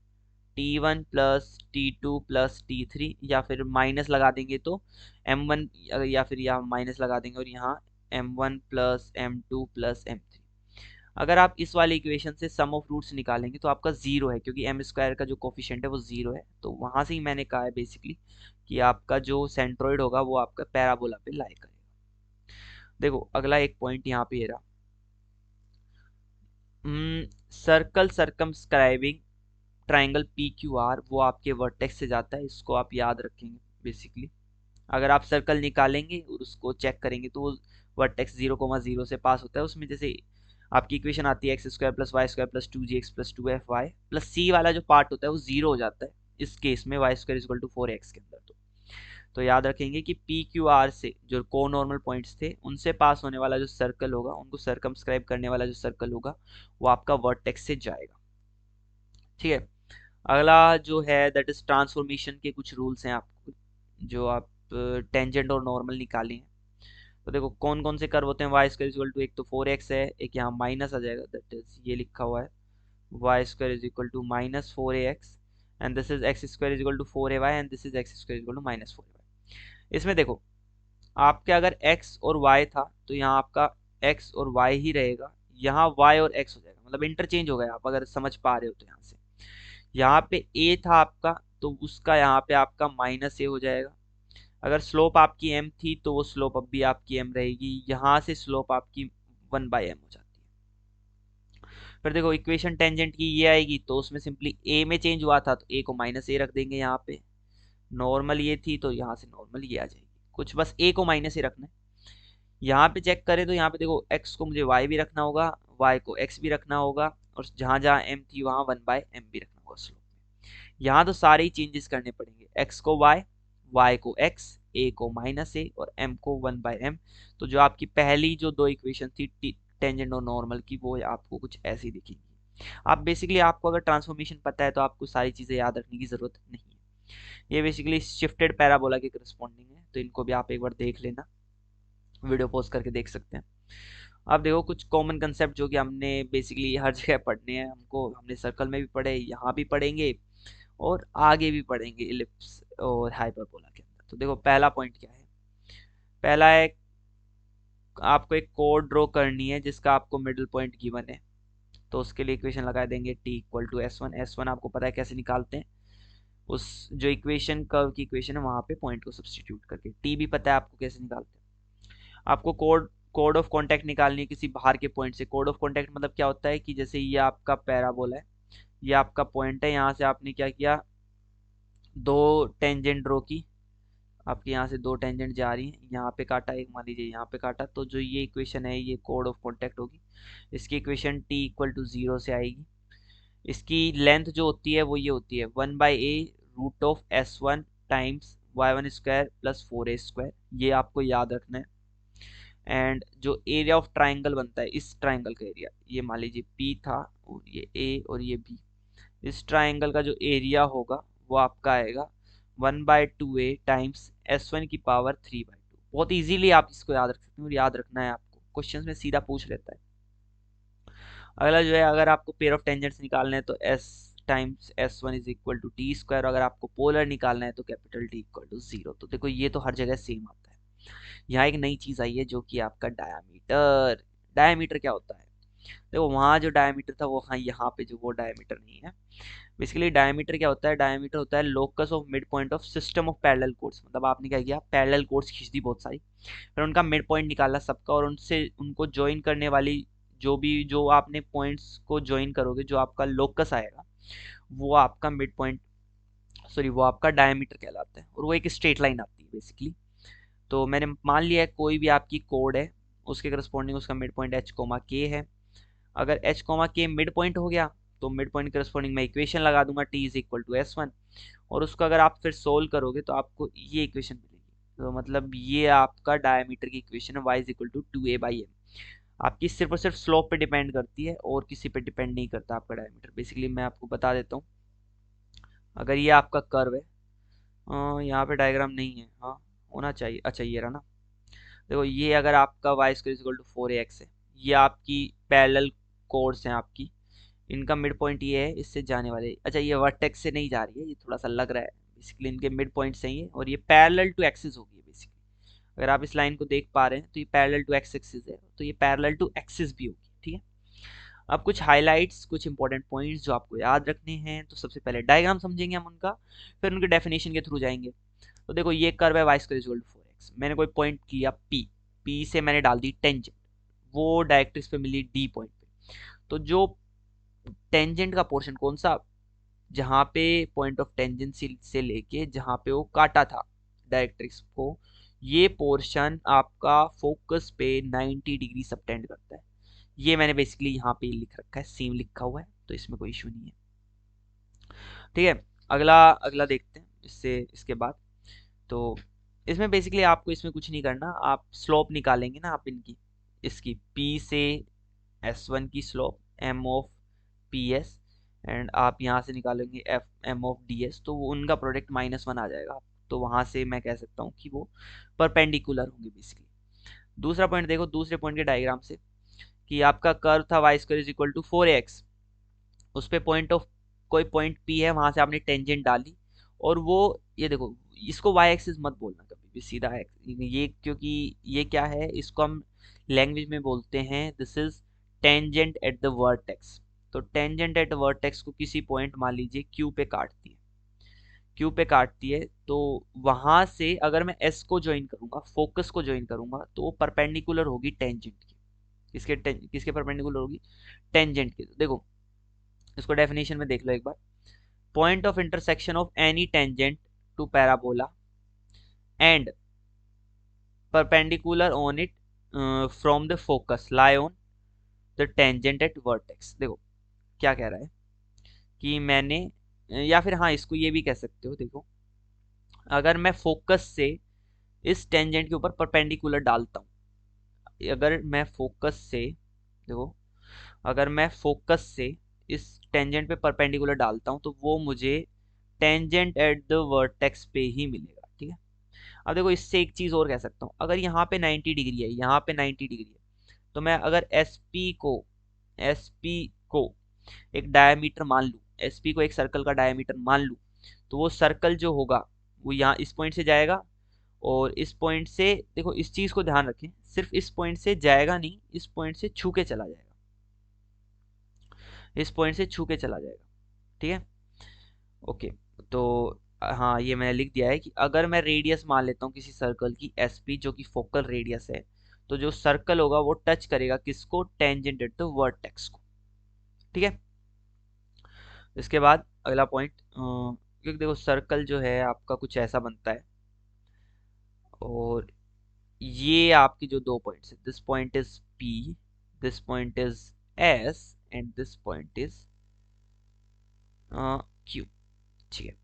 t1 plus t2 plus t3, या फिर माइनस लगा देंगे तो m1, या फिर यहाँ माइनस लगा देंगे और यहाँ m1 plus m2 plus m3। अगर आप इस वाली इक्वेशन से सम ऑफ रूट्स निकालेंगे तो आपका जीरो है, क्योंकि एम स्क्वायर का जो कोफिशिएंट है वो जीरो है। तो वहां से ही मैंने कहा है बेसिकली कि आपका जो सेंट्रोइड होगा वो आपका पैराबोला पे लाई करेगा। देखो अगला एक पॉइंट यहाँ पे ये रहा, circle circumscribing triangle P Q are, वो आपके वर्टेक्स से जाता है, इसको आप याद रखेंगे। बेसिकली अगर आप सर्कल निकालेंगे और उसको चेक करेंगे तो वो वर्टेक्स 0,0 से पास होता है। उसमें जैसे आपकी इक्वेशन आती है x square plus y square plus 2gx plus 2fy plus c वाला जो पार्ट होता है वो जीरो हो जाता है इस केस में Y square equal to 4x के अंदर। तो याद रखेंगे कि पी क्यू आर से जो को नॉर्मल पॉइंट्स थे उनसे पास होने वाला जो सर्कल होगा, उनको सर्कमस्क्राइब करने वाला जो सर्कल होगा वो आपका वर्टेक्स से जाएगा। ठीक है, अगला जो है दैट इज ट्रांसफॉर्मेशन के कुछ रूल्स हैं आपको, जो आप टेंजेंट और नॉर्मल निकाले हैं। तो देखो कौन कौन से कर्व होते हैं, वाई स्क्वायर इक्वल टू, एक तो 4x है, एक यहाँ माइनस आ जाएगा, दैट इज ये लिखा हुआ है y square is equal to minus 4ax and this is x square is equal to 4ay and this is x square equal to minus 4ay। इसमें देखो आपके अगर x और y था तो यहाँ आपका x और y ही रहेगा, यहाँ y और x हो जाएगा, मतलब इंटरचेंज हो गया। आप अगर समझ पा रहे हो तो यहाँ से यहाँ पे a था आपका तो उसका यहाँ पे आपका माइनस a हो जाएगा। अगर स्लोप आपकी m थी तो वो स्लोप अब भी आपकी m रहेगी, यहाँ से स्लोप आपकी 1/m हो जाती है। फिर देखो इक्वेशन टेंजेंट की ये आएगी तो उसमें सिंपली a में चेंज हुआ था तो a को माइनस a रख देंगे यहाँ पे, नॉर्मल ये थी तो यहाँ से नॉर्मल ये आ जाएगी, कुछ बस a को माइनस a रखना है। यहाँ पे चेक करें तो यहाँ पे देखो x को मुझे y भी रखना होगा, y को x भी रखना होगा, और जहाँ जहाँ m थी वहाँ 1/m भी रखना होगा स्लोप में। यहाँ तो सारे ही चेंजेस करने पड़ेंगे, x को y, y को x, a को माइनस a और m को 1/m। तो जो आपकी पहली जो दो इक्वेशन थी टेंजेंट और नॉर्मल की, वो आपको कुछ ऐसी दिखेगी। आप बेसिकली आपको अगर ट्रांसफॉर्मेशन पता है तो आपको सारी चीज़ें याद रखने की ज़रूरत नहीं है। ये बेसिकली शिफ्टेड पैराबोला के करस्पॉन्डिंग है, तो इनको भी आप एक बार देख लेना, वीडियो पोस्ट करके देख सकते हैं। अब देखो कुछ कॉमन कंसेप्ट जो कि हमने बेसिकली हर जगह पढ़ने हैं, हमको हमने सर्कल में भी पढ़े, यहाँ भी पढ़ेंगे और आगे भी पढ़ेंगे इलिप्स और हाइपरबोला के अंदर। तो देखो पहला पॉइंट क्या है, पहला है आपको एक कोड ड्रॉ करनी है जिसका आपको मिडिल पॉइंट गिवन है। तो उसके लिए इक्वेशन लगा देंगे t equal to s1। s1 आपको पता है कैसे निकालते हैं, उस जो इक्वेशन कर्व की इक्वेशन है वहां पे पॉइंट को सब्सटीट्यूट करके। t भी पता है आपको कैसे निकालते हैं। आपको कोड ऑफ कॉन्टैक्ट निकालनी है किसी बाहर के पॉइंट से। कोड ऑफ कॉन्टैक्ट मतलब क्या होता है कि जैसे ये आपका पैराबोला है, ये आपका पॉइंट है, यहाँ से आपने क्या किया, दो टेंजेंट ड्रॉ की, आपके यहाँ से दो टेंजेंट जा रही हैं, यहाँ पे काटा एक, मान लीजिए यहाँ पे काटा, तो जो ये इक्वेशन है ये कोड ऑफ कॉन्टैक्ट होगी। इसकी इक्वेशन t इक्वल टू 0 से आएगी। इसकी लेंथ जो होती है वो ये होती है 1/a√(s1) times y1 square plus 4a square, ये आपको याद रखना है। एंड जो एरिया ऑफ ट्राइंगल बनता है, इस ट्राइंगल का एरिया, ये मान लीजिए P था और ये A और ये B, इस ट्राइंगल का जो एरिया होगा वो आपका आएगा 1/2a टाइम्स s1 की पावर 3/2। बहुत इजीली आप इसको याद रख सकते हैं, और याद रखना है आपको, क्वेश्चन में सीधा पूछ लेता है। अगला जो है, अगर आपको पेयर ऑफ टेंजेंट्स निकालना है तो s times s1 is equal to t square, अगर आपको पोलर निकालना है तो कैपिटल T इक्वल टू 0। तो देखो ये तो हर जगह सेम आता है। यहाँ एक नई चीज आई है जो कि आपका डायामीटर। डायामीटर क्या होता है, देखो वहाँ जो डायमीटर था वो, हाँ यहाँ पे जो वो डायमीटर नहीं है। बेसिकली डायमीटर क्या होता है, डायमीटर होता है locus of mid point of system of parallel codes. मतलब आपने क्या किया, पैरेलल कोड्स खींच दी बहुत सारी, फिर उनका मिड पॉइंट निकाला सबका, और उनसे उनको ज्वाइन करने वाली जो आपने पॉइंट्स को ज्वाइन करोगे, जो आपका लोकस आएगा वो आपका मिड पॉइंट, सॉरी वो आपका डायमीटर कहलाता है, और वो एक स्ट्रेट लाइन आती है बेसिकली। तो मैंने मान लिया है कोई भी आपकी कोड है, उसके करस्पॉन्डिंग उसका मिड पॉइंट h, k है। अगर h, k मिड पॉइंट हो गया तो मिड पॉइंट करस्पॉन्डिंग मैं इक्वेशन लगा दूंगा t is equal to s1, और उसको अगर आप फिर सोल्व करोगे तो आपको ये इक्वेशन मिलेगी। तो मतलब ये आपका डायमीटर की इक्वेशन है, y is equal to 2a/m। आपकी सिर्फ और सिर्फ स्लोप पे डिपेंड करती है और किसी पे डिपेंड नहीं करता आपका डायमीटर। बेसिकली मैं आपको बता देता हूँ, अगर ये आपका कर्व है, यहाँ पे डायग्राम नहीं है, हाँ होना चाहिए, अच्छा ये रहा ना। देखो ये अगर आपका y square equal to 4ax है, ये आपकी पैरेलल कोर्स हैं आपकी, इनका मिड पॉइंट ये है, इससे जाने वाले, अच्छा ये वर्टेक्स से नहीं जा रही है, ये थोड़ा सा लग रहा है, बेसिकली इनके मिड पॉइंट सही है, और ये पैरेलल टू एक्सिस होगी बेसिकली। अगर आप इस लाइन को देख पा रहे हैं तो ये पैरेलल टू एक्स एक्सिस है, तो ये पैरेलल टू एक्सिस भी होगी, ठीक है। अब कुछ हाइलाइट्स, कुछ इंपॉर्टेंट पॉइंट्स जो आपको याद रखने हैं, तो सबसे पहले डायग्राम समझेंगे हम उनका, फिर उनके डेफिनेशन के थ्रू जाएंगे। तो देखो ये कर्व है y square equal to 4x, मैंने कोई पॉइंट लिया पी, पी से मैंने डाल दी टेंजेंट, वो डायरेक्ट्रिक्स पे मिली डी पॉइंट पे। तो जो टेंजेंट का पोर्शन कौन सा, जहाँ पे पॉइंट ऑफ टेंजेंसी से लेके जहाँ पे वो काटा था डायरेक्ट्रिक्स को, ये पोर्शन आपका फोकस पे 90 डिग्री सबटेंड करता है। ये मैंने बेसिकली यहाँ पे लिख रखा है, सेम लिखा हुआ है, तो इसमें कोई इशू नहीं है, ठीक है। अगला अगला देखते हैं इससे इसके बाद। तो इसमें बेसिकली आपको इसमें कुछ नहीं करना, आप स्लोप निकालेंगे ना आप इनकी, इसकी P से S1 की slope M of PS, and आप यहाँ से निकालेंगे एफ M ऑफ DS, तो वो उनका प्रोडक्ट -1 आ जाएगा, तो वहाँ से मैं कह सकता हूँ कि वो परपेंडिकुलर होंगे बेसिकली। दूसरा पॉइंट देखो, दूसरे पॉइंट के डायग्राम से, कि आपका कर्व था y square is equal to 4x, उस पे पॉइंट ऑफ कोई पॉइंट P है, वहां से आपने टेंजेंट डाली, और वो ये देखो, इसको वाई एक्सिस मत बोलना कभी भी, सीधा ये, क्योंकि ये क्या है, इसको हम लैंग्वेज में बोलते हैं this is tangent at the vertex. तो टेंजेंट एट वर्टेक्स को किसी पॉइंट मान लीजिए Q पे काटती है, Q पे काटती है, तो वहां से अगर मैं S को ज्वाइन करूंगा, फोकस को ज्वाइन करूंगा, तो वो परपेंडिकुलर होगी टेंजेंट की, किसके परपेंडिकुलर होगी, टेंजेंट के। तो देखो इसको डेफिनेशन में देख लो एक बार, point of intersection of any tangent to parabola and perpendicular on it from the focus lie on the tangent at vertex. देखो क्या कह रहा है कि मैंने, या फिर हाँ इसको ये भी कह सकते हो, देखो अगर मैं फोकस से इस टेंजेंट के ऊपर परपेंडिकुलर डालता हूँ, अगर मैं फोकस से, देखो अगर मैं फोकस से इस टेंजेंट पे परपेंडिकुलर डालता हूँ, तो वो मुझे टेंजेंट एट द वर्टेक्स पे ही मिलेगा, ठीक है। अब देखो इससे एक चीज और कह सकता हूँ, अगर यहाँ पे 90 डिग्री है, यहाँ पे 90 डिग्री है, तो मैं अगर एसपी को एक डायमीटर मान लूँ, एसपी को एक सर्कल का डायमीटर मान लूँ, तो वो सर्कल जो होगा वो यहाँ इस पॉइंट से जाएगा, और इस पॉइंट से, देखो इस चीज को ध्यान रखें, सिर्फ इस पॉइंट से जाएगा नहीं, इस पॉइंट से छू के चला जाएगा, इस पॉइंट से छू के चला जाएगा, ठीक है। ओके, तो हाँ ये मैंने लिख दिया है कि अगर मैं रेडियस मान लेता हूँ किसी सर्कल की एसपी, जो कि फोकल रेडियस है, तो जो सर्कल होगा वो टच करेगा किसको, टेंजेंट एट द वर्टेक्स को, ठीक है। इसके बाद अगला पॉइंट, क्योंकि देखो सर्कल जो है आपका कुछ ऐसा बनता है, और ये आपकी जो दो पॉइंट्स है, this point is P, this point is S, and this point is Q, ठीक है।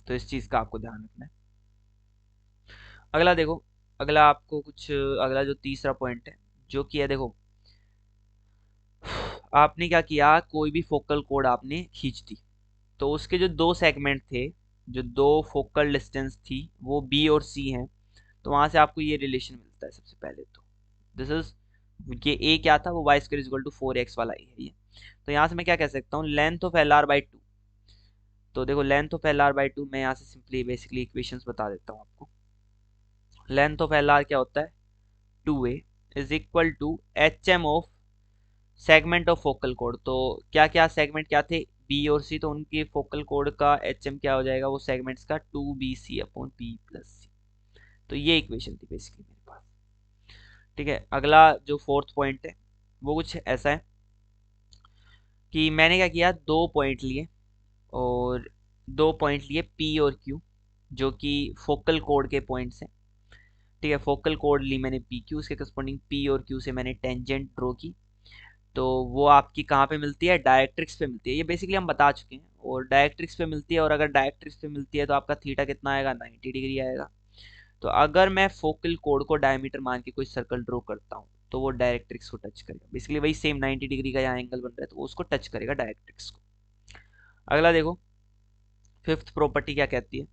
तो इस चीज का आपको ध्यान रखना है। अगला देखो, अगला आपको कुछ, अगला जो तीसरा पॉइंट है, जो कि है देखो, आपने क्या किया, कोई भी फोकल कोड आपने खींच दी, तो उसके जो दो सेगमेंट थे, जो दो फोकल डिस्टेंस थी, वो बी और सी हैं, तो वहां से आपको ये रिलेशन मिलता है सबसे पहले तो, दिस इज, ये ए क्या था, वो Y square equal to 4x वाला ही है ये। तो यहाँ से मैं क्या कह सकता हूँ, length of L R by two, तो देखो length of L R by two, मैं यहाँ से सिंपली बेसिकली इक्वेशंस बता देता हूँ आपको। लेंथ ऑफ एल आर क्या होता है, 2a is equal to H M of segment of focal कोड। तो क्या क्या सेगमेंट क्या थे, बी और सी, तो उनके फोकल कोड का एच एम क्या हो जाएगा, वो सेगमेंट्स का 2bc अपॉन बी प्लस सी। तो ये इक्वेशन थी बेसिकली मेरे पास, ठीक है। अगला जो फोर्थ पॉइंट है वो कुछ ऐसा है कि मैंने क्या किया, दो पॉइंट लिए, और दो पॉइंट लिए पी और क्यू, जो कि फोकल कोड के पॉइंट्स हैं, ठीक है। फोकल कोड ली मैंने पी क्यू, उसके करस्पॉन्डिंग पी और क्यू से मैंने टेंजेंट ड्रॉ की, तो वो आपकी कहाँ पे मिलती है, डायरेक्ट्रिक्स पे मिलती है, ये बेसिकली हम बता चुके हैं, और डायरेक्ट्रिक्स पे मिलती है, और अगर डायरेक्ट्रिक्स पे मिलती है तो आपका थीटा कितना आएगा, 90 डिग्री आएगा। तो अगर मैं फोकल कोड को डायमीटर मान के कोई सर्कल ड्रॉ करता हूँ, तो वो डायरेक्ट्रिक्स को टच करेगा, बेसिकली वही सेम 90 डिग्री का यहाँ एंगल बन रहा है, तो वो उसको टच करेगा डायरेक्ट्रिक्स को। अगला देखो, फिफ्थ प्रॉपर्टी क्या कहती है?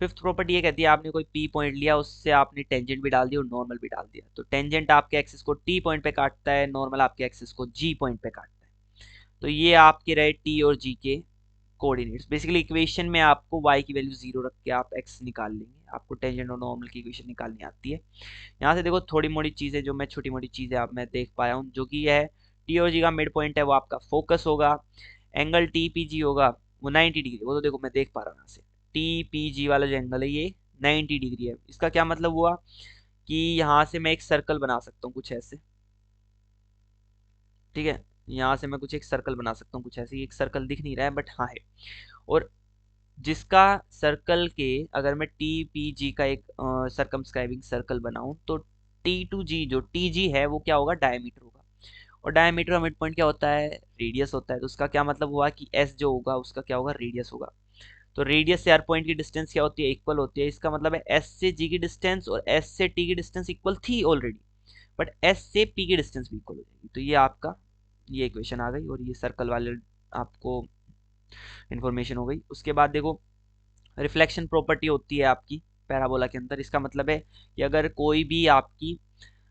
फिफ्थ प्रॉपर्टी ये कहती है आपने कोई पी पॉइंट लिया, उससे आपने टेंजेंट भी डाल दिया और नॉर्मल भी डाल दिया, तो टेंजेंट आपके एक्सिस को टी पॉइंट पे काटता है, नॉर्मल आपके एक्सिस को जी पॉइंट पे काटता है। तो ये आपके रहे टी और जी के कोऑर्डिनेट्स। बेसिकली इक्वेशन में आपको y की वैल्यू 0 रख के आप x निकाल लेंगे, आपको टेंजेंट और नॉर्मल की इक्वेशन निकालनी आती है। यहाँ से देखो थोड़ी मोड़ी चीज़ें, जो मैं छोटी मोटी चीज़ें आप मैं देख पाया हूँ, जो कि है टी और जी का मिड पॉइंट है वो आपका फोकस होगा, एंगल टी पी जी होगा वो 90 डिग्री, वो तो देखो मैं देख पा रहा हूँ यहाँ से टी पी जी वाला जो एंगल है ये 90 डिग्री है। इसका क्या मतलब हुआ कि यहाँ से मैं एक सर्कल बना सकता हूँ कुछ ऐसे, ठीक है, यहाँ से मैं कुछ एक सर्कल बना सकता हूँ कुछ ऐसे, एक सर्कल दिख नहीं रहा है बट हाँ है, और जिसका सर्कल के अगर मैं टी पी जी का एक सरकमस्क्राइबिंग सर्कल बनाऊं तो टी टू जी जो टी जी है वो क्या होगा, डायमीटर होगा, और डायमीटर का मिड पॉइंट क्या होता है, रेडियस होता है। तो उसका क्या मतलब हुआ कि एस जो होगा उसका क्या होगा, रेडियस होगा। तो रेडियस से हर पॉइंट की डिस्टेंस क्या होती है, इक्वल होती है। इसका मतलब है एस से जी की डिस्टेंस और एस से टी की डिस्टेंस इक्वल थी ऑलरेडी, बट एस से पी की डिस्टेंस भी इक्वल हो जाएगी। तो ये आपका ये इक्वेशन आ गई, और ये सर्कल वाले आपको इन्फॉर्मेशन हो गई। उसके बाद देखो रिफ्लेक्शन प्रॉपर्टी होती है आपकी पैराबोला के अंदर। इसका मतलब है कि अगर कोई भी आपकी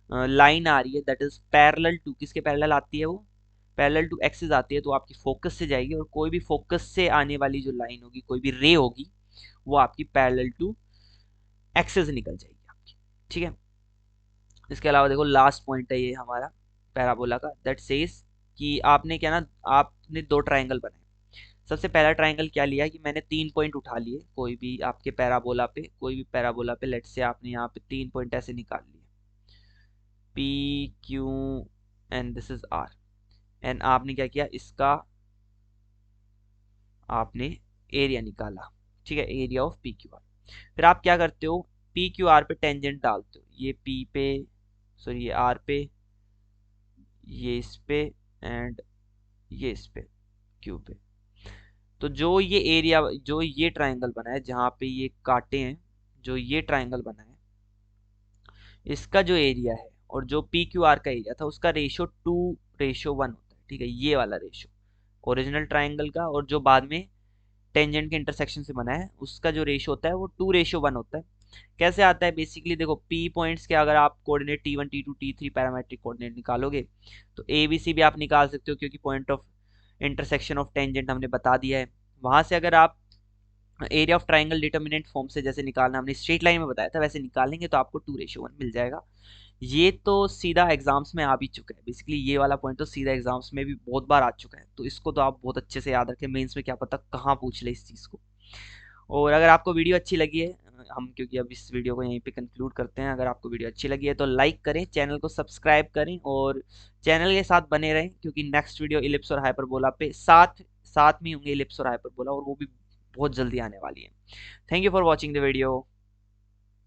लाइन आ रही है दैट इज पैरेलल टू, किसके पैरेलल आती है, वो पैरेलल टू एक्सिस आती है, तो आपकी फोकस से जाएगी, और कोई भी फोकस से आने वाली जो लाइन होगी, कोई भी रे होगी, वो आपकी पैरेलल टू एक्सिस निकल जाएगी आपकी, ठीक है। इसके अलावा देखो लास्ट पॉइंट है ये हमारा पैराबोला का, दैट सेज कि आपने क्या ना, आपने दो ट्राइंगल बनाए। सबसे पहला ट्राइंगल क्या लिया कि मैंने 3 पॉइंट उठा लिए, कोई भी आपके पैराबोला पे, कोई भी पैराबोला पे, लेट से आपने यहाँ पे 3 पॉइंट ऐसे निकाल लिए, P Q and this is R, and आपने क्या किया, इसका आपने एरिया निकाला, ठीक है, area of P Q R. फिर आप क्या करते हो, पी क्यू आर पे टेंजेंट डालते हो, ये पी पे, सॉरी ये आर पे, ये इस पे, एंड ये इस पे, क्यू पे। तो जो ये एरिया, जो ये ट्राइंगल बना है जहाँ पे ये कांटे हैं, जो ये ट्राइंगल बना है, इसका जो एरिया है और जो पी क्यू आर का एरिया था उसका रेशो 2:1 होता है, ठीक है, ये वाला रेशो ओरिजिनल ट्राइंगल का, और जो बाद में टेंजेंट के इंटरसेक्शन से बना है उसका जो रेशो होता है वो 2:1 होता है। कैसे आता है, बेसिकली देखो पी पॉइंट्स के अगर आप coordinate t one t two t three parametric coordinate निकालोगे तो ए बी सी भी आप निकाल सकते हो, क्योंकि point of intersection of tangent हमने बता दिया है। वहां से अगर आप area of triangle determinant form से जैसे निकालना हमने स्ट्रेट लाइन में बताया था वैसे निकालेंगे तो आपको 2:1 मिल जाएगा। ये तो सीधा एग्जाम्स में आ भी चुका है, बेसिकली ये वाला पॉइंट तो सीधा एग्जाम्स में भी बहुत बार आ चुका है, तो इसको तो आप बहुत अच्छे से याद रखें, मेंस में क्या पता कहाँ पूछ ले इस चीज़ को। और अगर आपको वीडियो अच्छी लगी है, हम क्योंकि अब इस वीडियो को यहीं पे कंक्लूड करते हैं, अगर आपको वीडियो अच्छी लगी है तो लाइक करें, चैनल को सब्सक्राइब करें और चैनल के साथ बने रहें, क्योंकि नेक्स्ट वीडियो इलिप्स और हाइपरबोला पे साथ साथ में होंगे, इलिप्स और हाइपरबोला, और वो भी बहुत जल्दी आने वाली है। Thank you for watching the video.